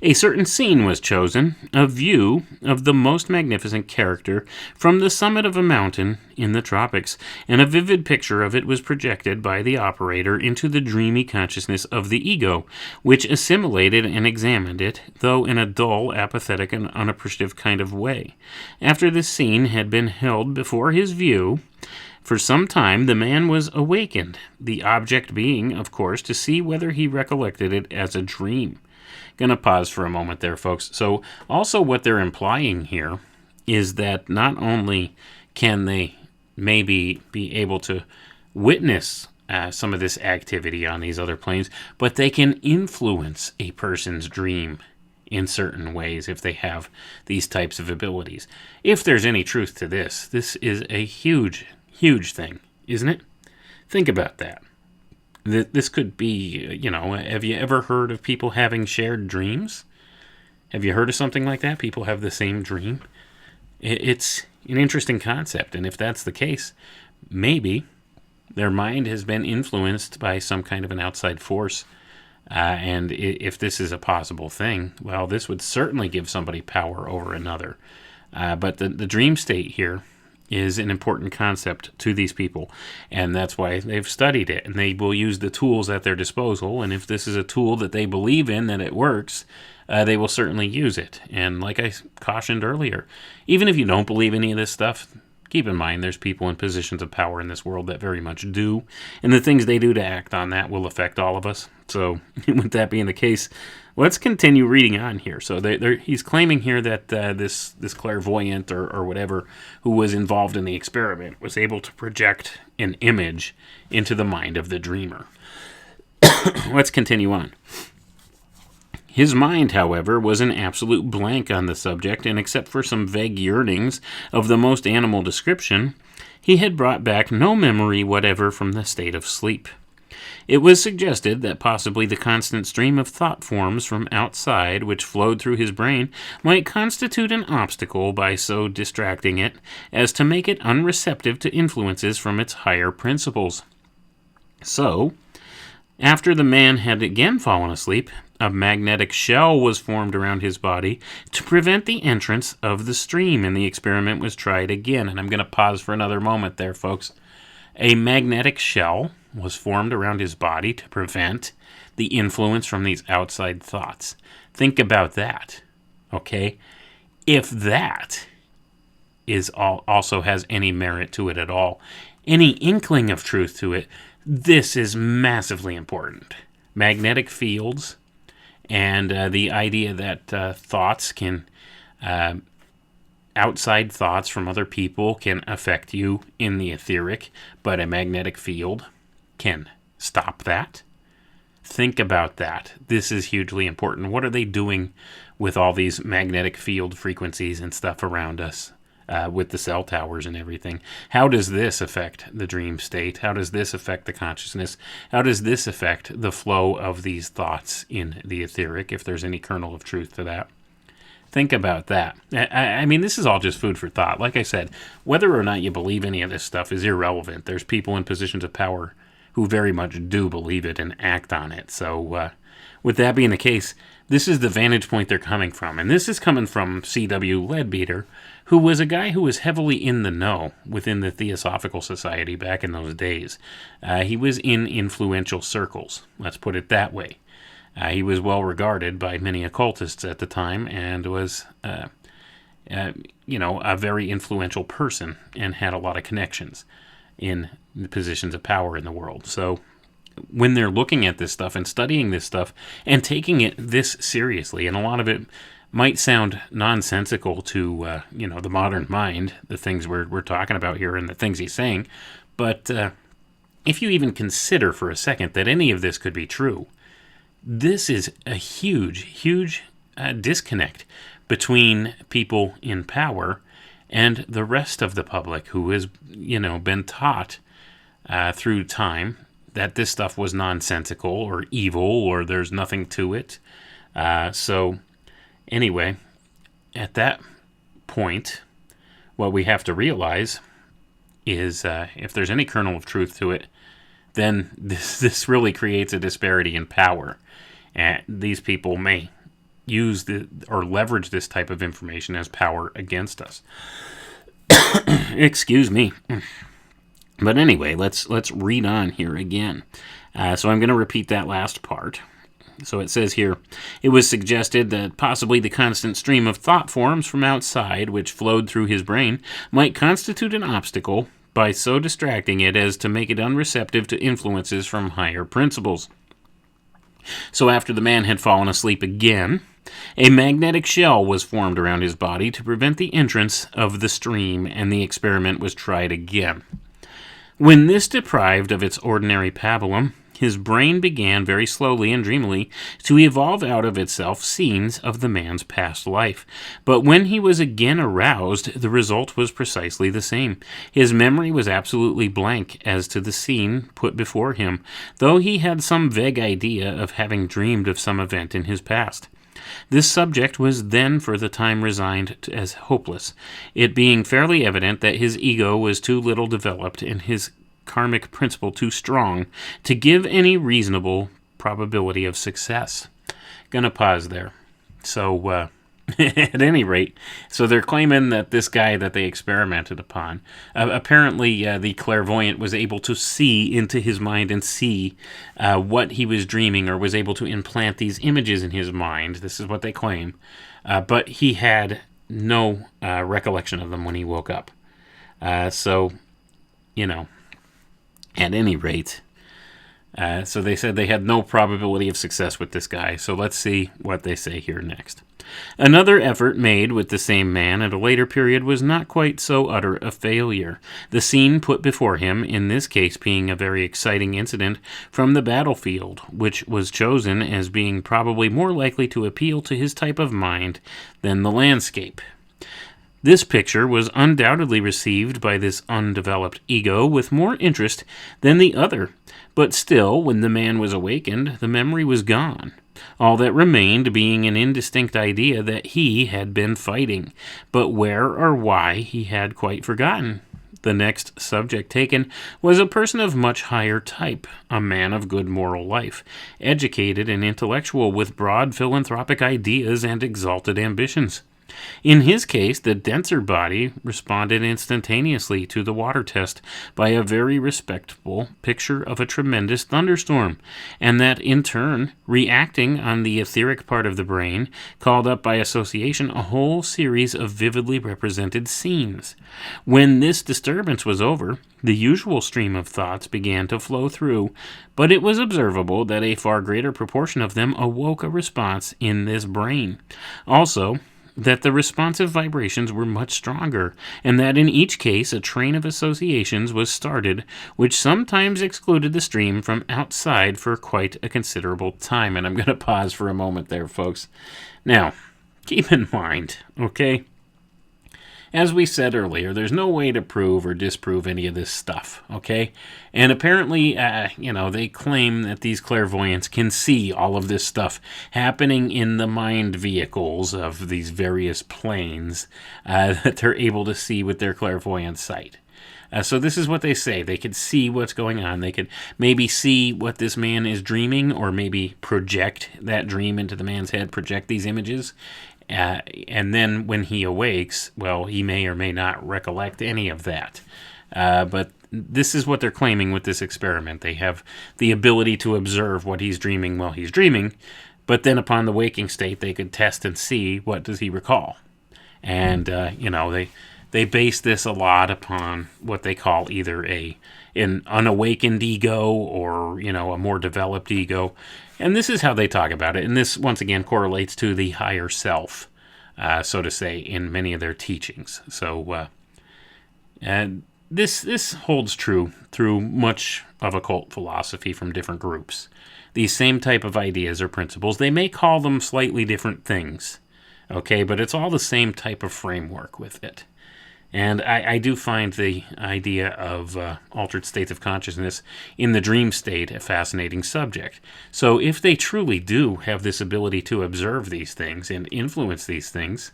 S2: A certain scene was chosen, a view of the most magnificent character from the summit of a mountain in the tropics, and a vivid picture of it was projected by the operator into the dreamy consciousness of the ego, which assimilated and examined it, though in a dull, apathetic, and unappreciative kind of way. After this scene had been held before his view, for some time the man was awakened, the object being, of course, to see whether he recollected it as a dream. Gonna pause for a moment there, folks. So also what they're implying here is that not only can they maybe be able to witness some of this activity on these other planes, but they can influence a person's dream in certain ways if they have these types of abilities. If there's any truth to this, this is a huge, huge thing, isn't it? Think about that. This could be, have you ever heard of people having shared dreams? Have you heard of something like that? People have the same dream? It's an interesting concept, and if that's the case, maybe their mind has been influenced by some kind of an outside force. And if this is a possible thing, well, this would certainly give somebody power over another. But the dream state here is an important concept to these people, and that's why they've studied it, and they will use the tools at their disposal. And if this is a tool that they believe in, that it works, they will certainly use it. And like I cautioned earlier, even if you don't believe any of this stuff, keep in mind there's people in positions of power in this world that very much do, and the things they do to act on that will affect all of us. So with that being the case, let's continue reading on here. So he's claiming here that this clairvoyant or whatever who was involved in the experiment was able to project an image into the mind of the dreamer. Let's continue on. His mind, however, was an absolute blank on the subject, and except for some vague yearnings of the most animal description, he had brought back no memory whatever from the state of sleep. It was suggested that possibly the constant stream of thought forms from outside which flowed through his brain might constitute an obstacle by so distracting it as to make it unreceptive to influences from its higher principles. So, after the man had again fallen asleep, a magnetic shell was formed around his body to prevent the entrance of the stream, and the experiment was tried again. And I'm going to pause for another moment there, folks. A magnetic shell was formed around his body to prevent the influence from these outside thoughts. Think about that, okay? If that also has any merit to it at all, any inkling of truth to it, this is massively important. Magnetic fields and the idea that thoughts can, outside thoughts from other people can affect you in the etheric, but a magnetic field can stop that. Think about that. This is hugely important. What are they doing with all these magnetic field frequencies and stuff around us with the cell towers and everything? How does this affect the dream state? How does this affect the consciousness? How does this affect the flow of these thoughts in the etheric, if there's any kernel of truth to that? Think about that. I mean, this is all just food for thought. Like I said, whether or not you believe any of this stuff is irrelevant. There's people in positions of power who very much do believe it and act on it. So with that being the case, this is the vantage point they're coming from. And this is coming from C.W. Leadbeater, who was a guy who was heavily in the know within the Theosophical Society back in those days. He was in influential circles, let's put it that way. He was well regarded by many occultists at the time and was, a very influential person and had a lot of connections in the positions of power in the world. So when they're looking at this stuff and studying this stuff and taking it this seriously, and a lot of it might sound nonsensical to, the modern mind, the things we're talking about here and the things he's saying, but if you even consider for a second that any of this could be true, this is a huge disconnect between people in power and the rest of the public who has, been taught through time that this stuff was nonsensical or evil or there's nothing to it. So anyway, at that point, what we have to realize is if there's any kernel of truth to it, then this really creates a disparity in power. And these people may use or leverage this type of information as power against us. Excuse me. But anyway, let's read on here again. So I'm going to repeat that last part. So it says here, it was suggested that possibly the constant stream of thought forms from outside which flowed through his brain might constitute an obstacle by so distracting it as to make it unreceptive to influences from higher principles. So after the man had fallen asleep again, a magnetic shell was formed around his body to prevent the entrance of the stream, and the experiment was tried again. When this deprived of its ordinary pabulum, his brain began very slowly and dreamily to evolve out of itself scenes of the man's past life. But when he was again aroused, the result was precisely the same. His memory was absolutely blank as to the scene put before him, though he had some vague idea of having dreamed of some event in his past. This subject was then for the time resigned as hopeless, it being fairly evident that his ego was too little developed and his karmic principle too strong to give any reasonable probability of success. Gonna pause there. So, at any rate, so they're claiming that this guy that they experimented upon, apparently the clairvoyant was able to see into his mind and see what he was dreaming, or was able to implant these images in his mind. This is what they claim. But he had no recollection of them when he woke up. So, at any rate, so they said they had no probability of success with this guy. So let's see what they say here next. Another effort made with the same man at a later period was not quite so utter a failure. The scene put before him, in this case being a very exciting incident from the battlefield, which was chosen as being probably more likely to appeal to his type of mind than the landscape. This picture was undoubtedly received by this undeveloped ego with more interest than the other, but still, when the man was awakened, the memory was gone, all that remained being an indistinct idea that he had been fighting, but where or why he had quite forgotten. The next subject taken was a person of much higher type, a man of good moral life, educated and intellectual, with broad philanthropic ideas and exalted ambitions. In his case, the denser body responded instantaneously to the water test by a very respectable picture of a tremendous thunderstorm, and that in turn, reacting on the etheric part of the brain, called up by association a whole series of vividly represented scenes. When this disturbance was over, the usual stream of thoughts began to flow through, but it was observable that a far greater proportion of them awoke a response in this brain. Also, that the responsive vibrations were much stronger, and that in each case a train of associations was started, which sometimes excluded the stream from outside for quite a considerable time. And I'm going to pause for a moment there, folks. Now, keep in mind, okay, as we said earlier, there's no way to prove or disprove any of this stuff, okay? And apparently, they claim that these clairvoyants can see all of this stuff happening in the mind vehicles of these various planes that they're able to see with their clairvoyant sight. So this is what they say. They could see what's going on. They could maybe see what this man is dreaming, or maybe project that dream into the man's head, project these images. And then when he awakes, well, he may or may not recollect any of that. But this is what they're claiming with this experiment. They have the ability to observe what he's dreaming while he's dreaming, but then upon the waking state, they could test and see what does he recall. And, they base this a lot upon what they call either an unawakened ego or, a more developed ego. And this is how they talk about it. And this, once again, correlates to the higher self, so to say, in many of their teachings. So this holds true through much of occult philosophy from different groups. These same type of ideas or principles, they may call them slightly different things, okay? But it's all the same type of framework with it. And I do find the idea of altered states of consciousness in the dream state a fascinating subject. So if they truly do have this ability to observe these things and influence these things,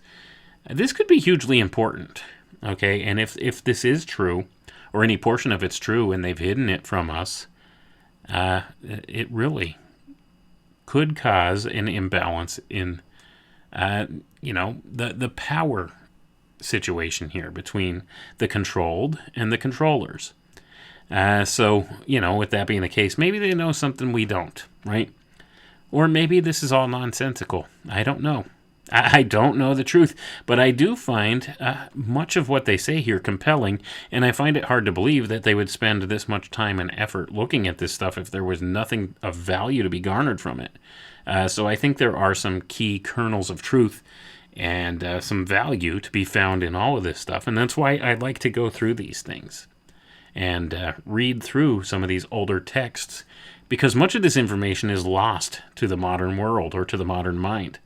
S2: this could be hugely important, okay? And if this is true, or any portion of it's true, and they've hidden it from us, it really could cause an imbalance in, the power situation here between the controlled and the controllers. So, with that being the case, maybe they know something we don't, right? Or maybe this is all nonsensical. I don't know. I don't know the truth, but I do find much of what they say here compelling, and I find it hard to believe that they would spend this much time and effort looking at this stuff if there was nothing of value to be garnered from it. So I think there are some key kernels of truth and some value to be found in all of this stuff. And that's why I like to go through these things and read through some of these older texts, because much of this information is lost to the modern world or to the modern mind.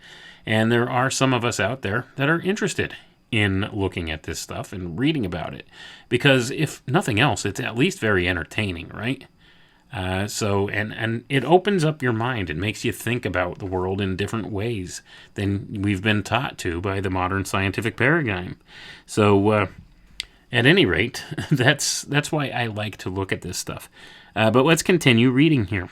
S2: And there are some of us out there that are interested in looking at this stuff and reading about it, because if nothing else, it's at least very entertaining, right? And it opens up your mind and makes you think about the world in different ways than we've been taught to by the modern scientific paradigm. So, at any rate, that's why I like to look at this stuff. But let's continue reading here.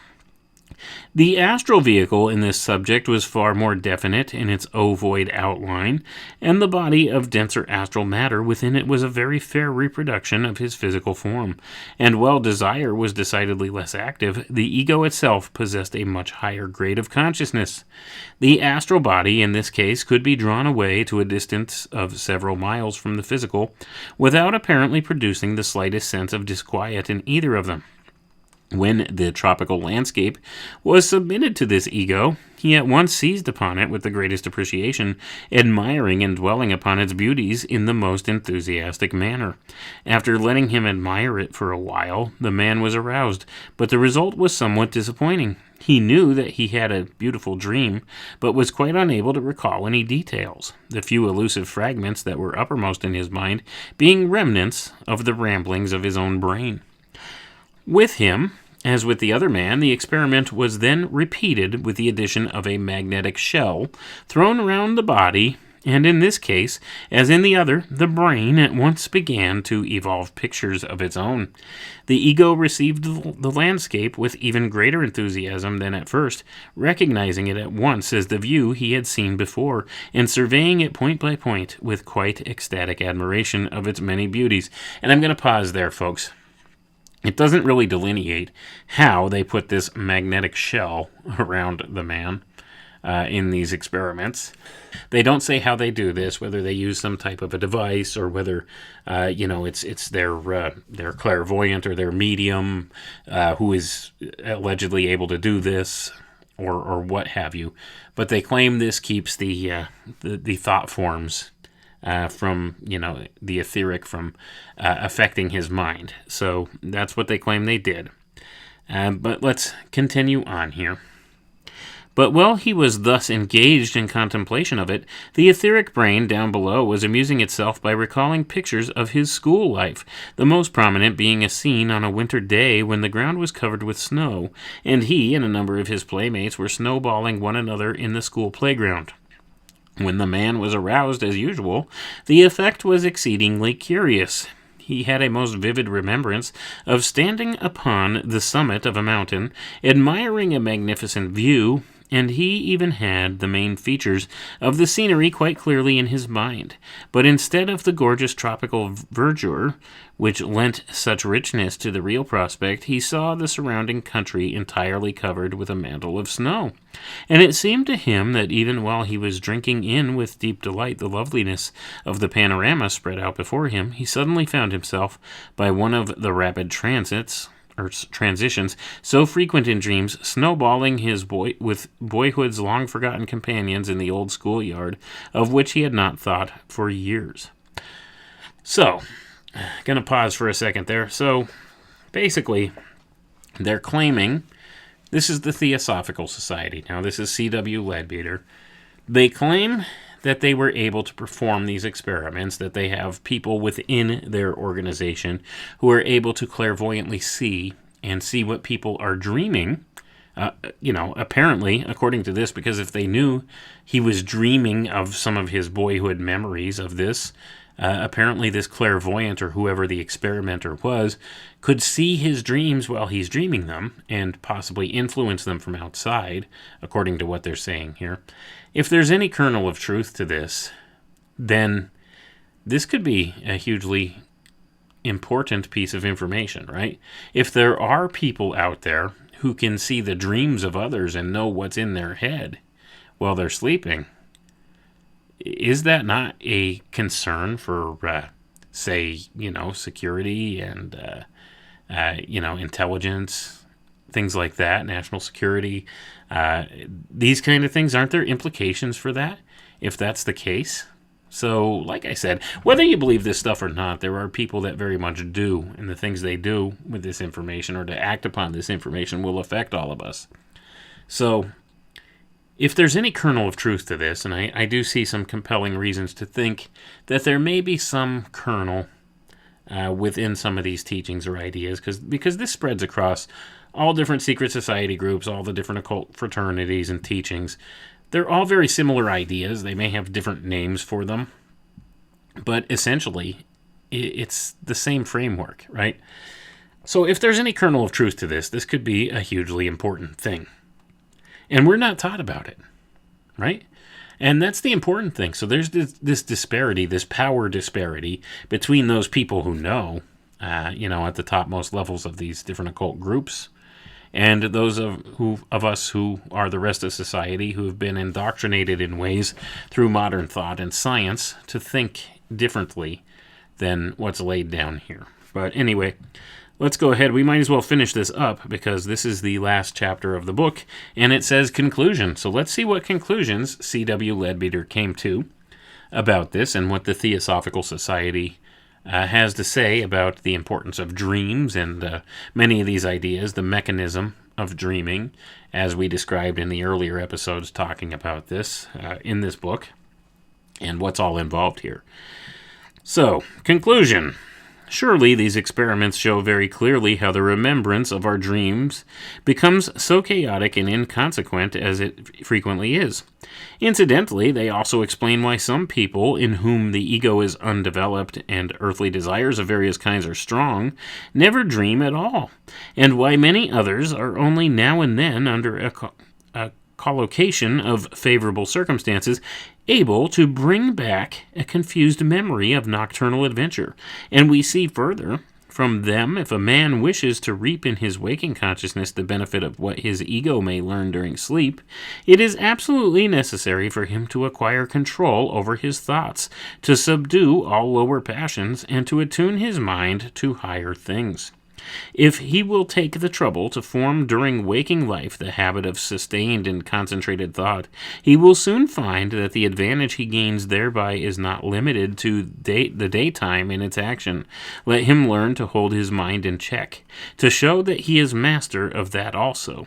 S2: The astral vehicle in this subject was far more definite in its ovoid outline, and the body of denser astral matter within it was a very fair reproduction of his physical form. And while desire was decidedly less active, the ego itself possessed a much higher grade of consciousness. The astral body, in this case, could be drawn away to a distance of several miles from the physical, without apparently producing the slightest sense of disquiet in either of them. When the tropical landscape was submitted to this ego, he at once seized upon it with the greatest appreciation, admiring and dwelling upon its beauties in the most enthusiastic manner. After letting him admire it for a while, the man was aroused, but the result was somewhat disappointing. He knew that he had a beautiful dream, but was quite unable to recall any details, the few elusive fragments that were uppermost in his mind being remnants of the ramblings of his own brain. With him, as with the other man, the experiment was then repeated with the addition of a magnetic shell thrown around the body, and in this case, as in the other, the brain at once began to evolve pictures of its own. The ego received the landscape with even greater enthusiasm than at first, recognizing it at once as the view he had seen before, and surveying it point by point with quite ecstatic admiration of its many beauties. And I'm going to pause there, folks. It doesn't really delineate how they put this magnetic shell around the man in these experiments. They don't say how they do this, whether they use some type of a device or whether, it's their clairvoyant or their medium who is allegedly able to do this or what have you. But they claim this keeps the thought forms from, the etheric from affecting his mind. So that's what they claim they did. But let's continue on here. But while he was thus engaged in contemplation of it, the etheric brain down below was amusing itself by recalling pictures of his school life, the most prominent being a scene on a winter day when the ground was covered with snow, and he and a number of his playmates were snowballing one another in the school playground. When the man was aroused as usual, the effect was exceedingly curious. He had a most vivid remembrance of standing upon the summit of a mountain, admiring a magnificent view, and he even had the main features of the scenery quite clearly in his mind. But instead of the gorgeous tropical verdure, which lent such richness to the real prospect, he saw the surrounding country entirely covered with a mantle of snow. And it seemed to him that even while he was drinking in with deep delight the loveliness of the panorama spread out before him, he suddenly found himself, by one of the rapid transitions so frequent in dreams, snowballing with boyhood's long-forgotten companions in the old schoolyard, of which he had not thought for years. So, going to pause for a second there. So, basically, they're claiming, this is the Theosophical Society. Now, this is C.W. Leadbeater. They claim that they were able to perform these experiments, that they have people within their organization who are able to clairvoyantly see what people are dreaming. Apparently, according to this, because if they knew he was dreaming of some of his boyhood memories of this, apparently this clairvoyant or whoever the experimenter was could see his dreams while he's dreaming them and possibly influence them from outside, according to what they're saying here. If there's any kernel of truth to this, then this could be a hugely important piece of information, right? If there are people out there who can see the dreams of others and know what's in their head while they're sleeping, is that not a concern for, security and, intelligence, things like that, national security? These kind of things, aren't there implications for that, if that's the case? So, like I said, whether you believe this stuff or not, there are people that very much do, and the things they do with this information or to act upon this information will affect all of us. So, if there's any kernel of truth to this, and I do see some compelling reasons to think that there may be some kernel within some of these teachings or ideas, because this spreads across all different secret society groups, all the different occult fraternities and teachings. They're all very similar ideas. They may have different names for them, but essentially, it's the same framework, right? So if there's any kernel of truth to this, this could be a hugely important thing. And we're not taught about it, right? And that's the important thing. So there's this disparity, this power disparity between those people who know, at the topmost levels of these different occult groups, and those of us who are the rest of society who have been indoctrinated in ways through modern thought and science to think differently than what's laid down here. But anyway, let's go ahead. We might as well finish this up because this is the last chapter of the book, and it says conclusion. So let's see what conclusions C.W. Leadbeater came to about this and what the Theosophical Society has to say about the importance of dreams and many of these ideas, the mechanism of dreaming, as we described in the earlier episodes talking about this in this book, and what's all involved here. So, conclusion. Surely these experiments show very clearly how the remembrance of our dreams becomes so chaotic and inconsequent as it frequently is. Incidentally, they also explain why some people in whom the ego is undeveloped and earthly desires of various kinds are strong never dream at all, and why many others are only now and then under a collocation of favorable circumstances able to bring back a confused memory of nocturnal adventure. And we see further from them, if a man wishes to reap in his waking consciousness the benefit of what his ego may learn during sleep, it is absolutely necessary for him to acquire control over his thoughts, to subdue all lower passions, and to attune his mind to higher things. If he will take the trouble to form during waking life the habit of sustained and concentrated thought, he will soon find that the advantage he gains thereby is not limited to the daytime in its action. Let him learn to hold his mind in check, to show that he is master of that also,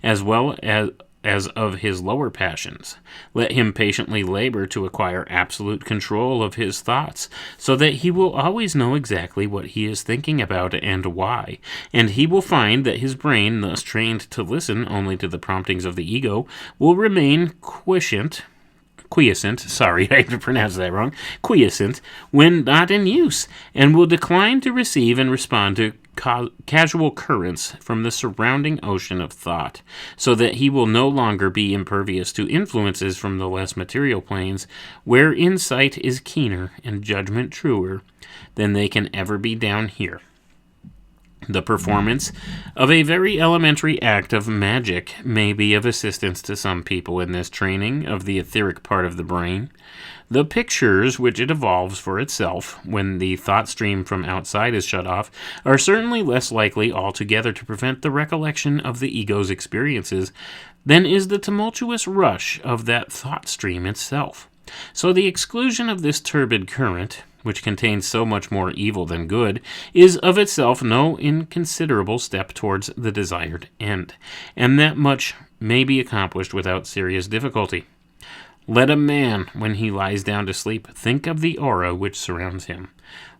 S2: as well as of his lower passions. Let him patiently labor to acquire absolute control of his thoughts, so that he will always know exactly what he is thinking about and why, and he will find that his brain, thus trained to listen only to the promptings of the ego, will remain quiescent, sorry, I pronounced that wrong, quiescent, when not in use, and will decline to receive and respond to casual currents from the surrounding ocean of thought, so that he will no longer be impervious to influences from the less material planes, where insight is keener and judgment truer than they can ever be down here. The performance of a very elementary act of magic may be of assistance to some people in this training of the etheric part of the brain. The pictures which it evolves for itself, when the thought stream from outside is shut off, are certainly less likely altogether to prevent the recollection of the ego's experiences than is the tumultuous rush of that thought stream itself. So the exclusion of this turbid current, which contains so much more evil than good, is of itself no inconsiderable step towards the desired end, and that much may be accomplished without serious difficulty. Let a man, when he lies down to sleep, think of the aura which surrounds him.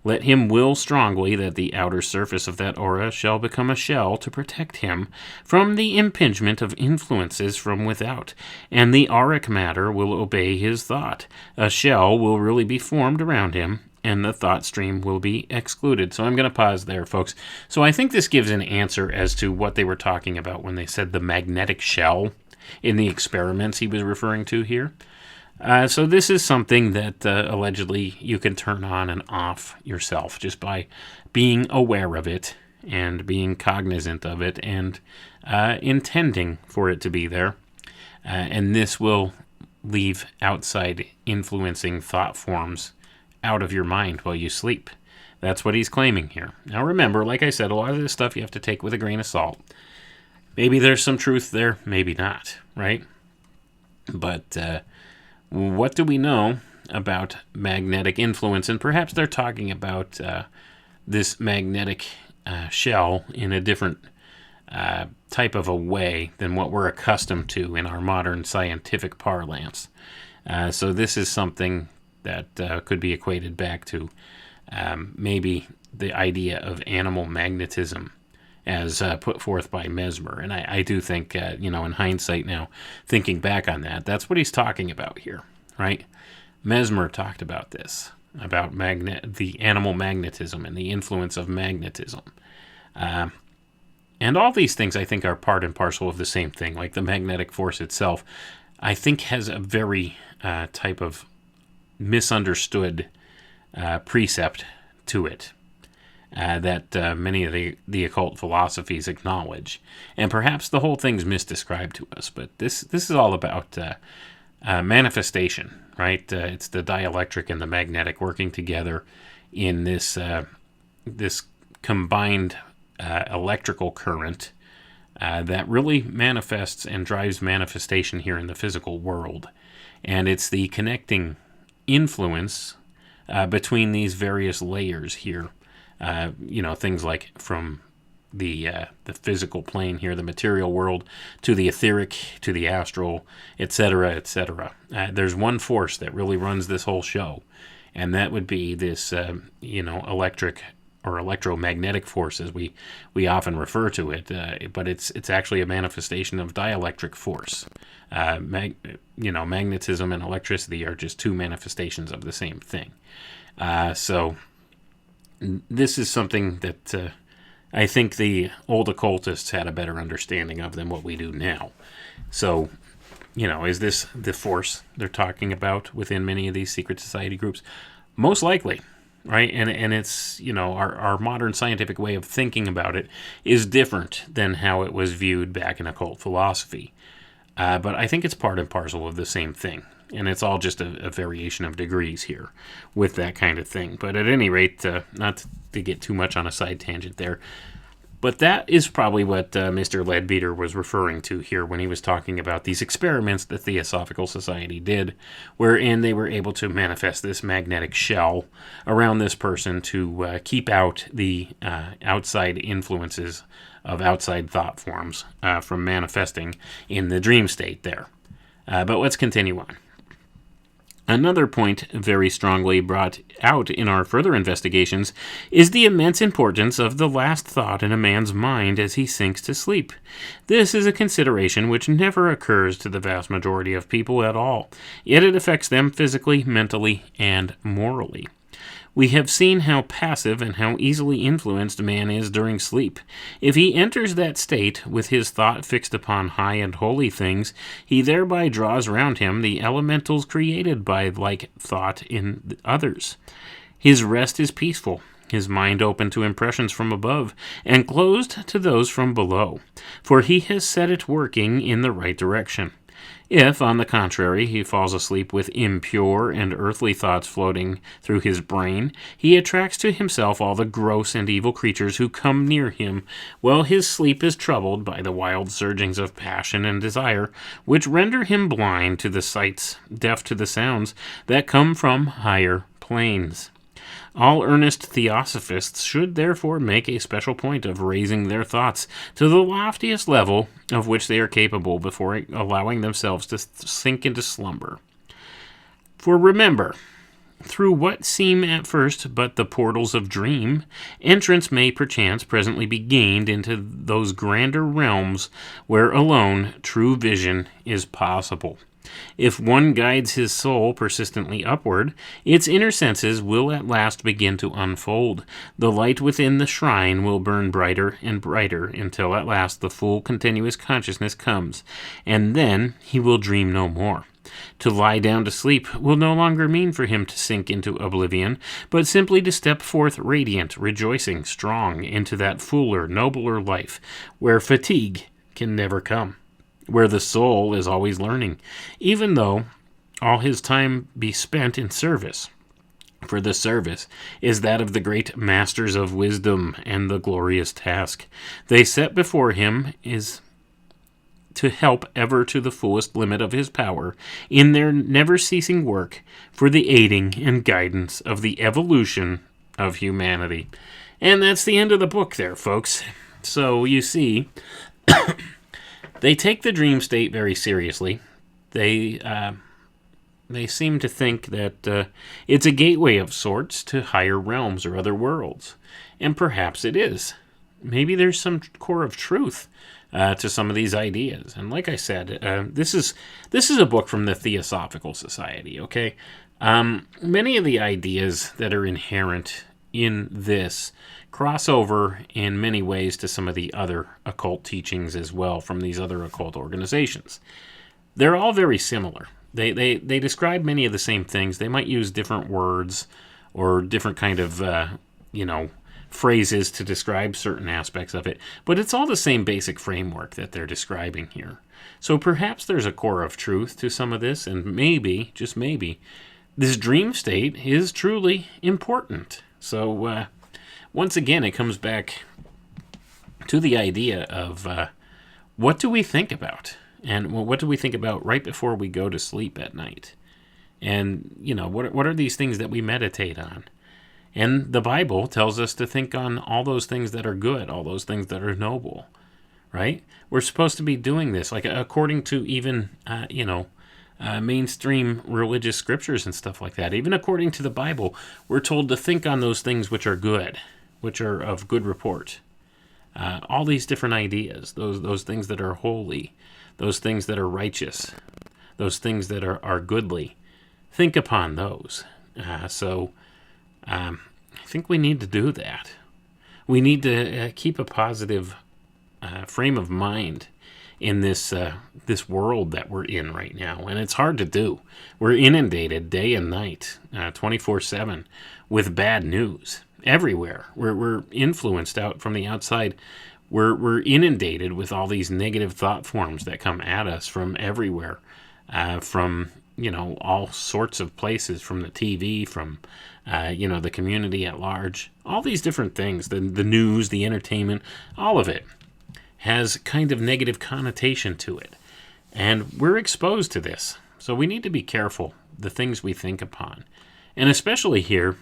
S2: Let him will strongly that the outer surface of that aura shall become a shell to protect him from the impingement of influences from without, and the auric matter will obey his thought. A shell will really be formed around him, and the thought stream will be excluded. So I'm going to pause there, folks. So I think this gives an answer as to what they were talking about when they said the magnetic shell in the experiments he was referring to here. So this is something that allegedly you can turn on and off yourself just by being aware of it and being cognizant of it and intending for it to be there. And this will leave outside influencing thought forms out of your mind while you sleep. That's what he's claiming here. Now remember, like I said, a lot of this stuff you have to take with a grain of salt. Maybe there's some truth there, maybe not, right? But what do we know about magnetic influence, and perhaps they're talking about this magnetic shell in a different type of a way than what we're accustomed to in our modern scientific parlance. So this is something that could be equated back to maybe the idea of animal magnetism as put forth by Mesmer. And I do think, in hindsight now, thinking back on that, that's what he's talking about here, right? Mesmer talked about this, about the animal magnetism and the influence of magnetism. And all these things, I think, are part and parcel of the same thing. Like the magnetic force itself, I think, has a very type of misunderstood precept to it that many of the occult philosophies acknowledge. And perhaps the whole thing's misdescribed to us, but this is all about manifestation, right? It's the dielectric and the magnetic working together in this combined electrical current that really manifests and drives manifestation here in the physical world. And it's the connecting influence between these various layers here. Things like from the physical plane here, the material world, to the etheric, to the astral, etc., etc. There's one force that really runs this whole show, and that would be this, electric or electromagnetic force, as we often refer to it. But it's actually a manifestation of dielectric force. Magnetism and electricity are just two manifestations of the same thing. So this is something that I think the old occultists had a better understanding of than what we do now. So, is this the force they're talking about within many of these secret society groups? Most likely, right? And it's, our modern scientific way of thinking about it is different than how it was viewed back in occult philosophy. But I think it's part and parcel of the same thing. And it's all just a variation of degrees here with that kind of thing. But at any rate, not to get too much on a side tangent there, but that is probably what Mr. Leadbeater was referring to here when he was talking about these experiments that the Theosophical Society did, wherein they were able to manifest this magnetic shell around this person to keep out the outside influences of outside thought forms from manifesting in the dream state there. But let's continue on. Another point very strongly brought out in our further investigations is the immense importance of the last thought in a man's mind as he sinks to sleep. This is a consideration which never occurs to the vast majority of people at all, yet it affects them physically, mentally, and morally. We have seen how passive and how easily influenced man is during sleep. If he enters that state with his thought fixed upon high and holy things, he thereby draws round him the elementals created by like thought in others. His rest is peaceful, his mind open to impressions from above, and closed to those from below, for he has set it working in the right direction. If, on the contrary, he falls asleep with impure and earthly thoughts floating through his brain, he attracts to himself all the gross and evil creatures who come near him, while his sleep is troubled by the wild surgings of passion and desire, which render him blind to the sights, deaf to the sounds that come from higher planes. All earnest theosophists should therefore make a special point of raising their thoughts to the loftiest level of which they are capable before allowing themselves to sink into slumber. For remember, through what seem at first but the portals of dream, entrance may perchance presently be gained into those grander realms where alone true vision is possible. If one guides his soul persistently upward, its inner senses will at last begin to unfold. The light within the shrine will burn brighter and brighter until at last the full continuous consciousness comes, and then he will dream no more. To lie down to sleep will no longer mean for him to sink into oblivion, but simply to step forth radiant, rejoicing, strong, into that fuller, nobler life, where fatigue can never come, where the soul is always learning, even though all his time be spent in service. For the service is that of the great masters of wisdom, and the glorious task they set before him is to help ever to the fullest limit of his power in their never-ceasing work for the aiding and guidance of the evolution of humanity. And that's the end of the book there, folks. So you see, they take the dream state very seriously. They seem to think that it's a gateway of sorts to higher realms or other worlds. And perhaps it is. Maybe there's some core of truth to some of these ideas. And like I said, this is a book from the Theosophical Society, okay? Many of the ideas that are inherent in this cross over in many ways to some of the other occult teachings as well from these other occult organizations. They're all very similar. They describe many of the same things. They might use different words or different kind of, phrases to describe certain aspects of it, but it's all the same basic framework that they're describing here. So perhaps there's a core of truth to some of this, and maybe, just maybe, this dream state is truly important. So once again, it comes back to the idea of what do we think about? And what do we think about right before we go to sleep at night? And, what are these things that we meditate on? And the Bible tells us to think on all those things that are good, all those things that are noble, right? We're supposed to be doing this, like according to even, mainstream religious scriptures and stuff like that. Even according to the Bible, we're told to think on those things which are good, which are of good report. All these different ideas, those things that are holy, those things that are righteous, those things that are goodly. Think upon those. I think we need to do that. We need to keep a positive frame of mind in this world that we're in right now, and it's hard to do. We're inundated day and night, 24/7, with bad news everywhere. We're influenced out from the outside. We're inundated with all these negative thought forms that come at us from everywhere, from all sorts of places, from the TV, from the community at large. All these different things, the news, the entertainment, all of it has kind of negative connotation to it. And we're exposed to this. So we need to be careful, the things we think upon. And especially here,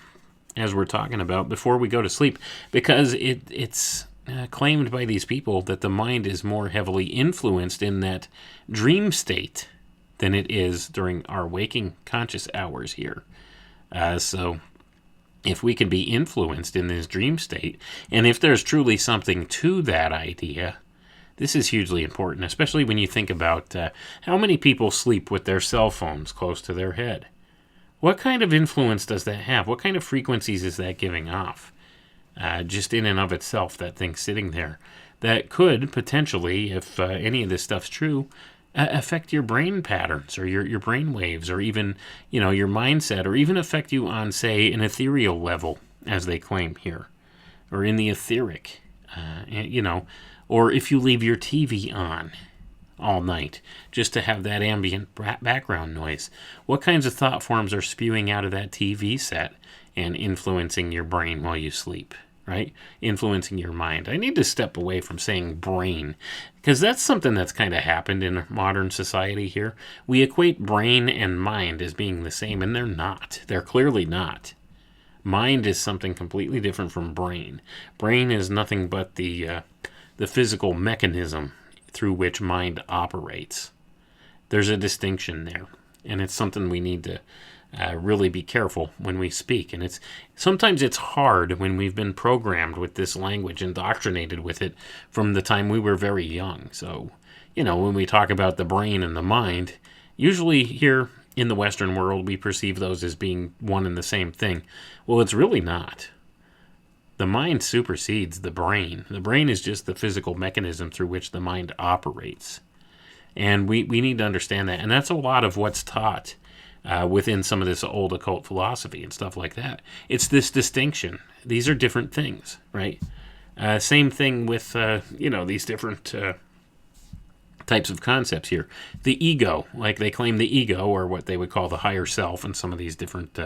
S2: as we're talking about, before we go to sleep, because it's claimed by these people that the mind is more heavily influenced in that dream state than it is during our waking conscious hours here. So if we can be influenced in this dream state, and if there's truly something to that idea, this is hugely important, especially when you think about how many people sleep with their cell phones close to their head. What kind of influence does that have? What kind of frequencies is that giving off? Just in and of itself, that thing sitting there, that could potentially, if any of this stuff's true, affect your brain patterns or your brain waves, or even your mindset, or even affect you on, say, an ethereal level, as they claim here, or in the etheric, or if you leave your TV on all night just to have that ambient background noise. What kinds of thought forms are spewing out of that TV set and influencing your brain while you sleep, right? Influencing your mind. I need to step away from saying brain, because that's something that's kind of happened in modern society here. We equate brain and mind as being the same, and they're not. They're clearly not. Mind is something completely different from brain. Brain is nothing but the physical mechanism through which mind operates. There's a distinction there, and it's something we need to really be careful when we speak. And sometimes it's hard when we've been programmed with this language, indoctrinated with it from the time we were very young. So, when we talk about the brain and the mind, usually here in the Western world, we perceive those as being one and the same thing. Well, it's really not. The mind supersedes the brain. The brain is just the physical mechanism through which the mind operates. And we need to understand that. And that's a lot of what's taught within some of this old occult philosophy and stuff like that. It's this distinction. These are different things, right? Same thing with, these different types of concepts here. The ego, like they claim the ego, or what they would call the higher self, and some of these different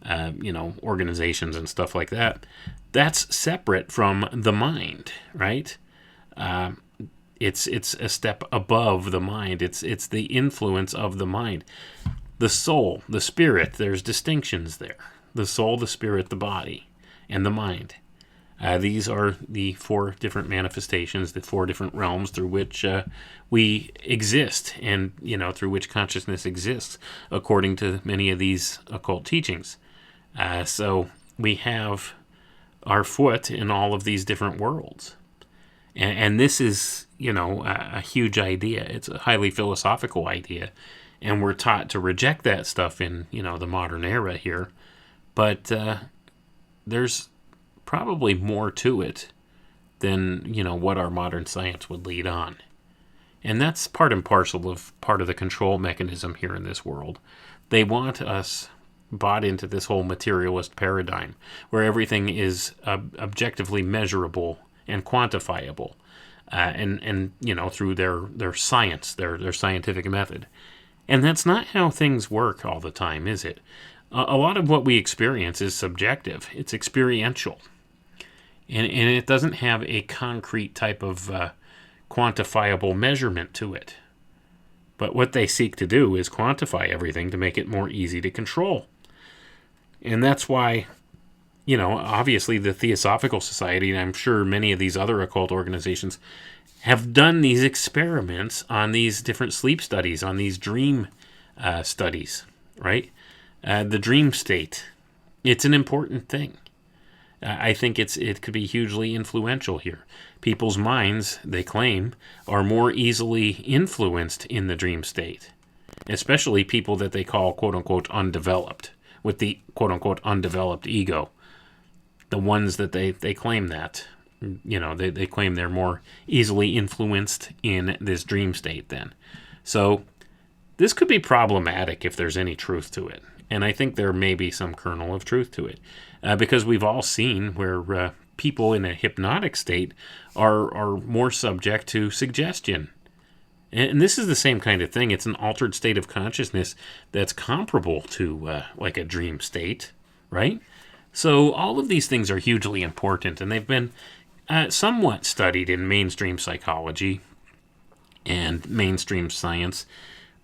S2: organizations and stuff like that. That's separate from the mind, right? It's a step above the mind. It's the influence of the mind. The soul, the spirit, there's distinctions there. The soul, the spirit, the body, and the mind. These are the 4 different manifestations, the 4 different realms through which we exist, and through which consciousness exists, according to many of these occult teachings. So we have our foot in all of these different worlds, and this is a huge idea. It's a highly philosophical idea, and we're taught to reject that stuff in the modern era here. But there's probably more to it than what our modern science would lead on, and that's part and parcel of part of the control mechanism here in this world. They want us bought into this whole materialist paradigm where everything is objectively measurable and quantifiable, and through their science, their scientific method. And that's not how things work all the time, is it? A lot of what we experience is subjective. It's experiential. And it doesn't have a concrete type of quantifiable measurement to it. But what they seek to do is quantify everything to make it more easy to control. And that's why, obviously the Theosophical Society, and I'm sure many of these other occult organizations, have done these experiments on these different sleep studies, on these dream studies, right? The dream state. It's an important thing. I think it could be hugely influential here. People's minds, they claim, are more easily influenced in the dream state, especially people that they call quote-unquote undeveloped, with the quote-unquote undeveloped ego. The ones that they claim that, they claim they're more easily influenced in this dream state then. So this could be problematic if there's any truth to it. And I think there may be some kernel of truth to it. Because we've all seen where people in a hypnotic state are more subject to suggestion. And this is the same kind of thing. It's an altered state of consciousness that's comparable to like a dream state, right? So all of these things are hugely important, and they've been somewhat studied in mainstream psychology and mainstream science,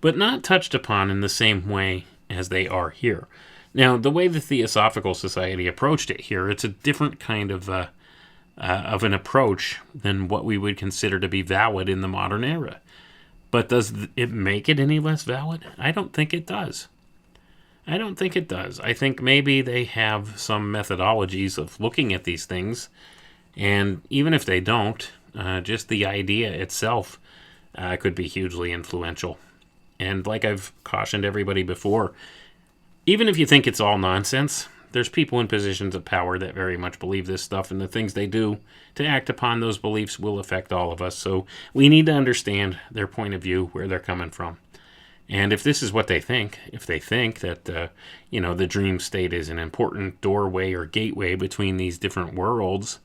S2: but not touched upon in the same way as they are here. Now, the way the Theosophical Society approached it here, it's a different kind of an approach than what we would consider to be valid in the modern era. But does it make it any less valid? I don't think it does. I don't think it does. I think maybe they have some methodologies of looking at these things, and even if they don't, just the idea itself could be hugely influential. And like I've cautioned everybody before, even if you think it's all nonsense, there's people in positions of power that very much believe this stuff, and the things they do to act upon those beliefs will affect all of us. So we need to understand their point of view, where they're coming from. And if this is what they think, if they think that, the dream state is an important doorway or gateway between these different worlds,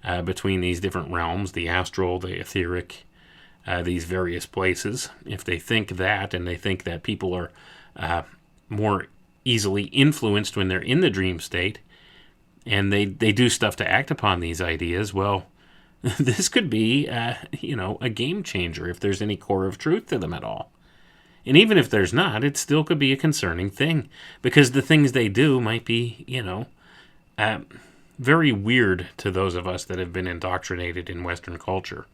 S2: between these different realms, the astral, the etheric, these various places, if they think that, and they think that people are more easily influenced when they're in the dream state, and they do stuff to act upon these ideas, well, this could be, a game changer if there's any core of truth to them at all. And even if there's not, it still could be a concerning thing, because the things they do might be, very weird to those of us that have been indoctrinated in Western culture.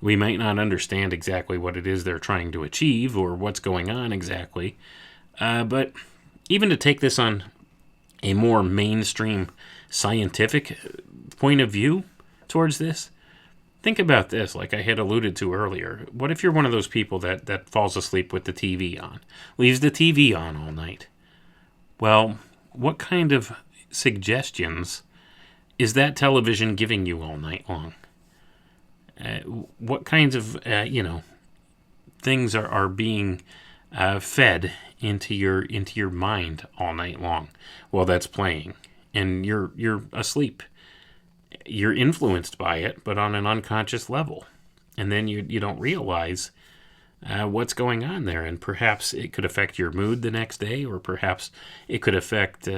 S2: We might not understand exactly what it is they're trying to achieve or what's going on exactly, but even to take this on a more mainstream scientific point of view towards this, think about this, like I had alluded to earlier. What if you're one of those people that falls asleep with the TV on, leaves the TV on all night? Well, what kind of suggestions is that television giving you all night long? What kinds of, things are being fed into your mind all night long while that's playing, and you're asleep? You're influenced by it, but on an unconscious level, and then you don't realize what's going on there, and perhaps it could affect your mood the next day, or perhaps it could affect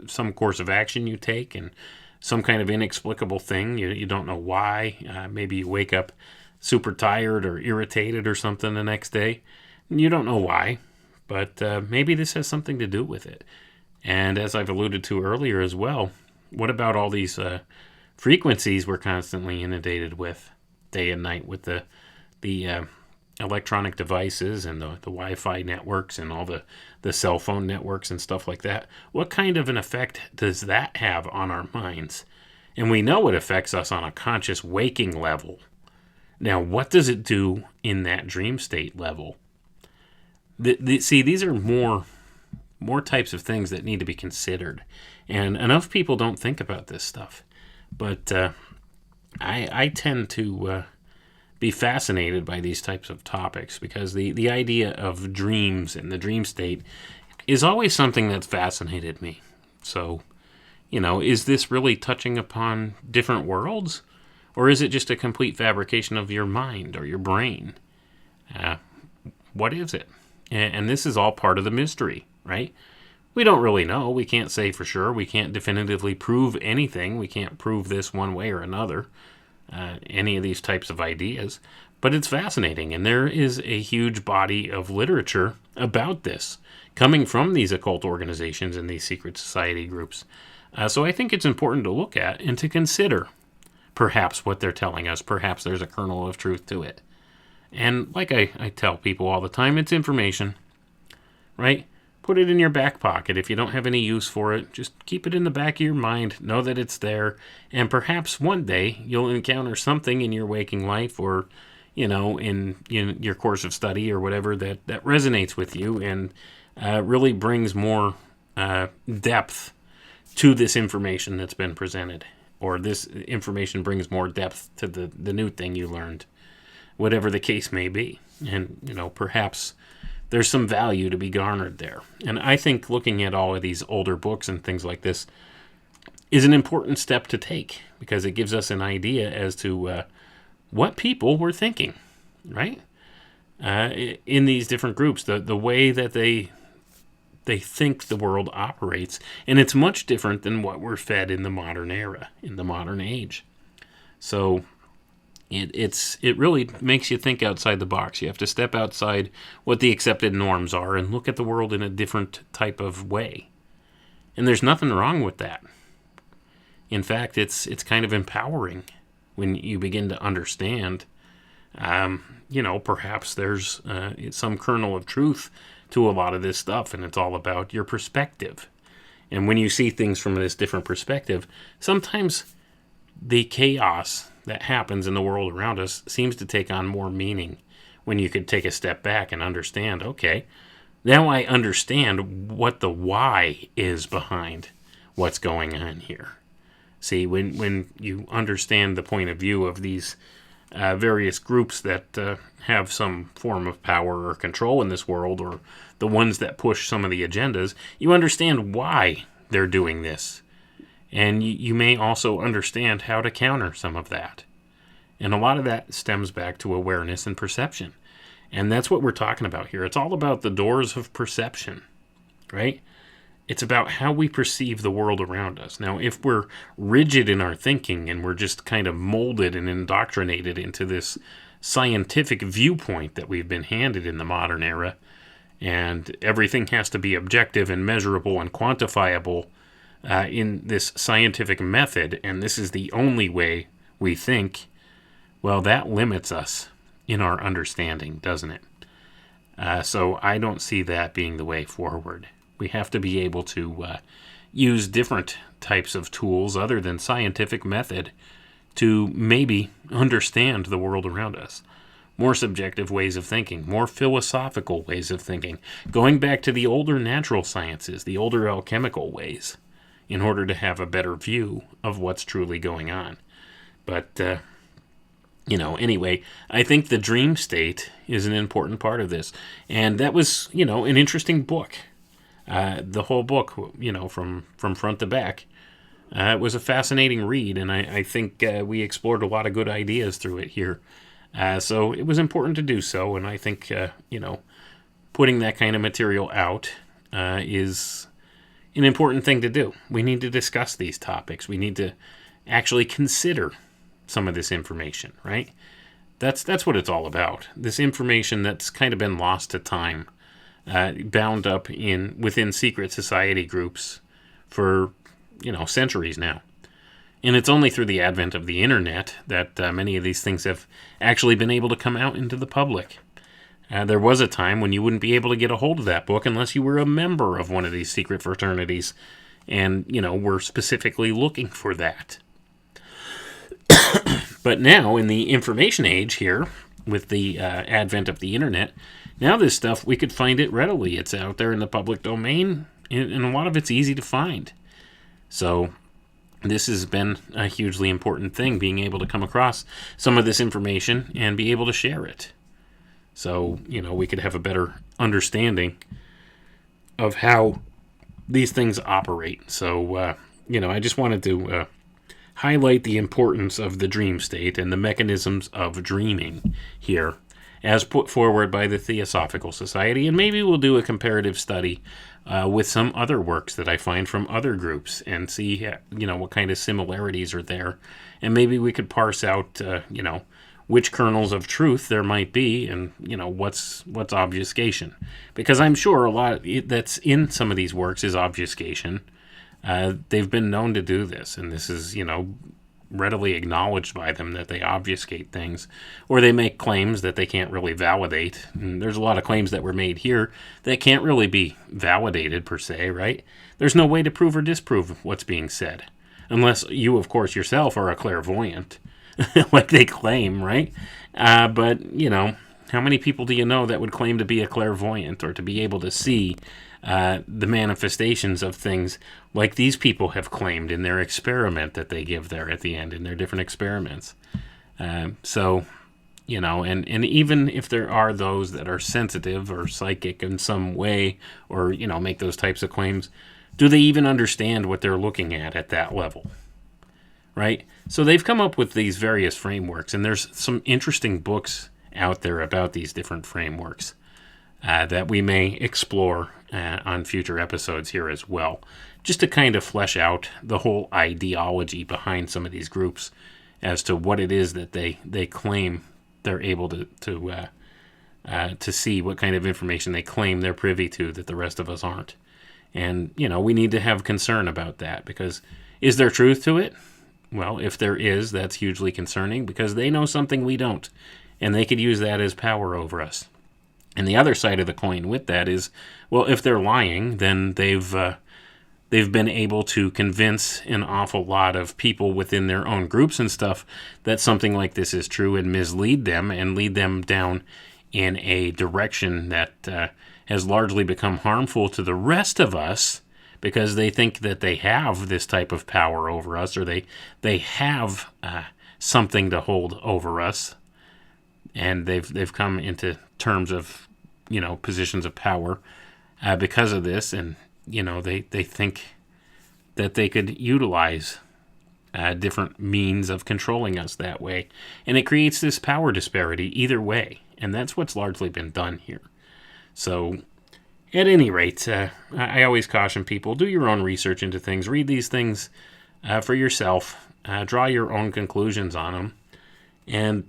S2: some course of action you take, and some kind of inexplicable thing. You don't know why. Maybe you wake up super tired or irritated or something the next day. You don't know why, but maybe this has something to do with it. And as I've alluded to earlier as well, what about all these frequencies we're constantly inundated with day and night with the electronic devices and the Wi-Fi networks and all the cell phone networks and stuff like that? What kind of an effect does that have on our minds? And we know it affects us on a conscious waking level. Now, what does it do in that dream state level? See, these are more types of things that need to be considered. And enough people don't think about this stuff. But I tend to be fascinated by these types of topics because the idea of dreams and the dream state is always something that's fascinated me. So, is this really touching upon different worlds? Or is it just a complete fabrication of your mind or your brain? What is it? And this is all part of the mystery, right? We don't really know. We can't say for sure. We can't definitively prove anything. We can't prove this one way or another, any of these types of ideas. But it's fascinating, and there is a huge body of literature about this coming from these occult organizations and these secret society groups. So I think it's important to look at and to consider perhaps what they're telling us. Perhaps there's a kernel of truth to it. And like I tell people all the time, it's information, right? Put it in your back pocket. If you don't have any use for it, just keep it in the back of your mind. Know that it's there. And perhaps one day you'll encounter something in your waking life or, in your course of study or whatever that resonates with you and really brings more depth to this information that's been presented. Or this information brings more depth to the new thing you learned. Whatever the case may be. And, perhaps there's some value to be garnered there. And I think looking at all of these older books and things like this is an important step to take because it gives us an idea as to what people were thinking, right? In these different groups, the way that they think the world operates. And it's much different than what we're fed in the modern era, in the modern age. So it really makes you think outside the box. You have to step outside what the accepted norms are and look at the world in a different type of way. And there's nothing wrong with that. In fact, it's kind of empowering when you begin to understand, perhaps there's some kernel of truth to a lot of this stuff, and it's all about your perspective. And when you see things from this different perspective, sometimes the chaos that happens in the world around us seems to take on more meaning when you could take a step back and understand, okay, now I understand what the why is behind what's going on here. See, when you understand the point of view of these various groups that have some form of power or control in this world, or the ones that push some of the agendas, you understand why they're doing this. And you may also understand how to counter some of that. And a lot of that stems back to awareness and perception. And that's what we're talking about here. It's all about the doors of perception, right? It's about how we perceive the world around us. Now, if we're rigid in our thinking and we're just kind of molded and indoctrinated into this scientific viewpoint that we've been handed in the modern era, and everything has to be objective and measurable and quantifiable in this scientific method, and this is the only way we think, well, that limits us in our understanding, doesn't it? So I don't see that being the way forward. We have to be able to use different types of tools other than scientific method to maybe understand the world around us. More subjective ways of thinking, more philosophical ways of thinking, going back to the older natural sciences, the older alchemical ways, in order to have a better view of what's truly going on. But, anyway, I think the dream state is an important part of this. And that was, an interesting book. The whole book, from front to back, it was a fascinating read, and I think we explored a lot of good ideas through it here. So it was important to do so, and I think, putting that kind of material out is an important thing to do. We need to discuss these topics. We need to actually consider some of this information, right? That's what it's all about. This information that's kind of been lost to time, bound up within secret society groups for centuries now. And it's only through the advent of the internet that many of these things have actually been able to come out into the public. There was a time when you wouldn't be able to get a hold of that book unless you were a member of one of these secret fraternities and, were specifically looking for that. But now, in the information age here, with the advent of the internet, now this stuff, we could find it readily. It's out there in the public domain, and a lot of it's easy to find. So this has been a hugely important thing, being able to come across some of this information and be able to share it. So, we could have a better understanding of how these things operate. So, I just wanted to highlight the importance of the dream state and the mechanisms of dreaming here, as put forward by the Theosophical Society. And maybe we'll do a comparative study with some other works that I find from other groups and see, what kind of similarities are there. And maybe we could parse out, which kernels of truth there might be, and what's obfuscation, because I'm sure a lot that's in some of these works is obfuscation. They've been known to do this, and this is readily acknowledged by them, that they obfuscate things, or they make claims that they can't really validate. And there's a lot of claims that were made here that can't really be validated per se, right? There's no way to prove or disprove what's being said, unless you, of course, yourself are a clairvoyant. Like they claim, right? But, how many people do you know that would claim to be a clairvoyant or to be able to see the manifestations of things like these people have claimed in their experiment that they give there at the end, in their different experiments? So, and even if there are those that are sensitive or psychic in some way, or, make those types of claims, do they even understand what they're looking at that level? Right? So they've come up with these various frameworks, and there's some interesting books out there about these different frameworks that we may explore on future episodes here as well, just to kind of flesh out the whole ideology behind some of these groups as to what it is that they claim they're able to see, what kind of information they claim they're privy to that the rest of us aren't. And, we need to have concern about that, because is there truth to it? Well, if there is, that's hugely concerning, because they know something we don't, and they could use that as power over us. And the other side of the coin with that is, well, if they're lying, then they've been able to convince an awful lot of people within their own groups and stuff that something like this is true, and mislead them and lead them down in a direction that has largely become harmful to the rest of us, because they think that they have this type of power over us, or they have something to hold over us, and they've come into terms of positions of power because of this, and they think that they could utilize different means of controlling us that way, and it creates this power disparity either way, and that's what's largely been done here. So, at any rate, I always caution people, do your own research into things. Read these things for yourself. Draw your own conclusions on them. And,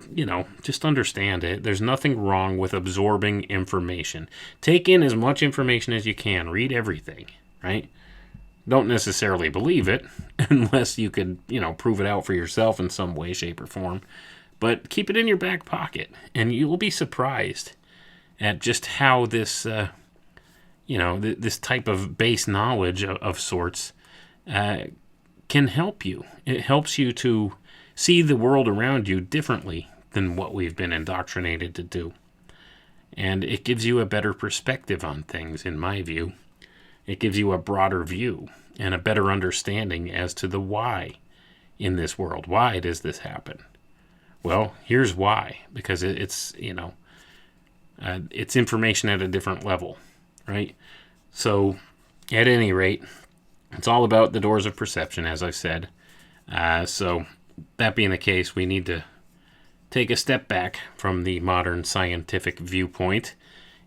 S2: just understand it. There's nothing wrong with absorbing information. Take in as much information as you can. Read everything, right? Don't necessarily believe it, unless you could, prove it out for yourself in some way, shape, or form. But keep it in your back pocket, and you will be surprised at just how this... this type of base knowledge of sorts can help you. It helps you to see the world around you differently than what we've been indoctrinated to do. And it gives you a better perspective on things, in my view. It gives you a broader view and a better understanding as to the why in this world. Why does this happen? Well, here's why. Because it's information at a different level. Right? So, at any rate, it's all about the doors of perception, as I've said. So, that being the case, we need to take a step back from the modern scientific viewpoint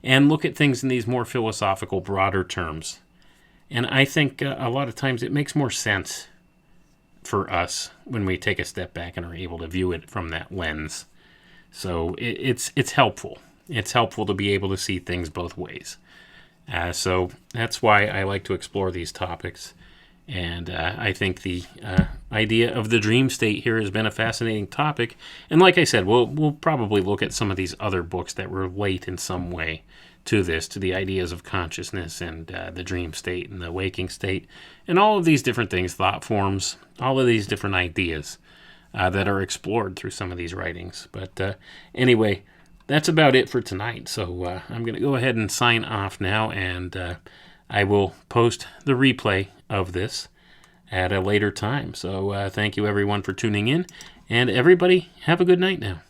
S2: and look at things in these more philosophical, broader terms. And I think a lot of times it makes more sense for us when we take a step back and are able to view it from that lens. So it's helpful. It's helpful to be able to see things both ways. So that's why I like to explore these topics. And I think the idea of the dream state here has been a fascinating topic. And like I said, we'll probably look at some of these other books that relate in some way to this, to the ideas of consciousness and the dream state and the waking state, and all of these different things, thought forms, all of these different ideas that are explored through some of these writings. But anyway, that's about it for tonight. So I'm going to go ahead and sign off now, and I will post the replay of this at a later time. So thank you everyone for tuning in, and everybody have a good night now.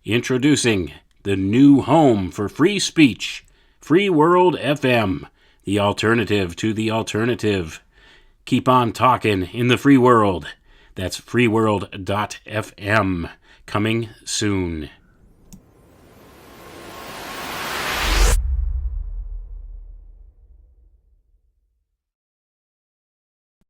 S2: Introducing the new home for free speech, Free World FM, the alternative to the alternative. Keep on talking in the free world. That's freeworld.fm. Coming soon.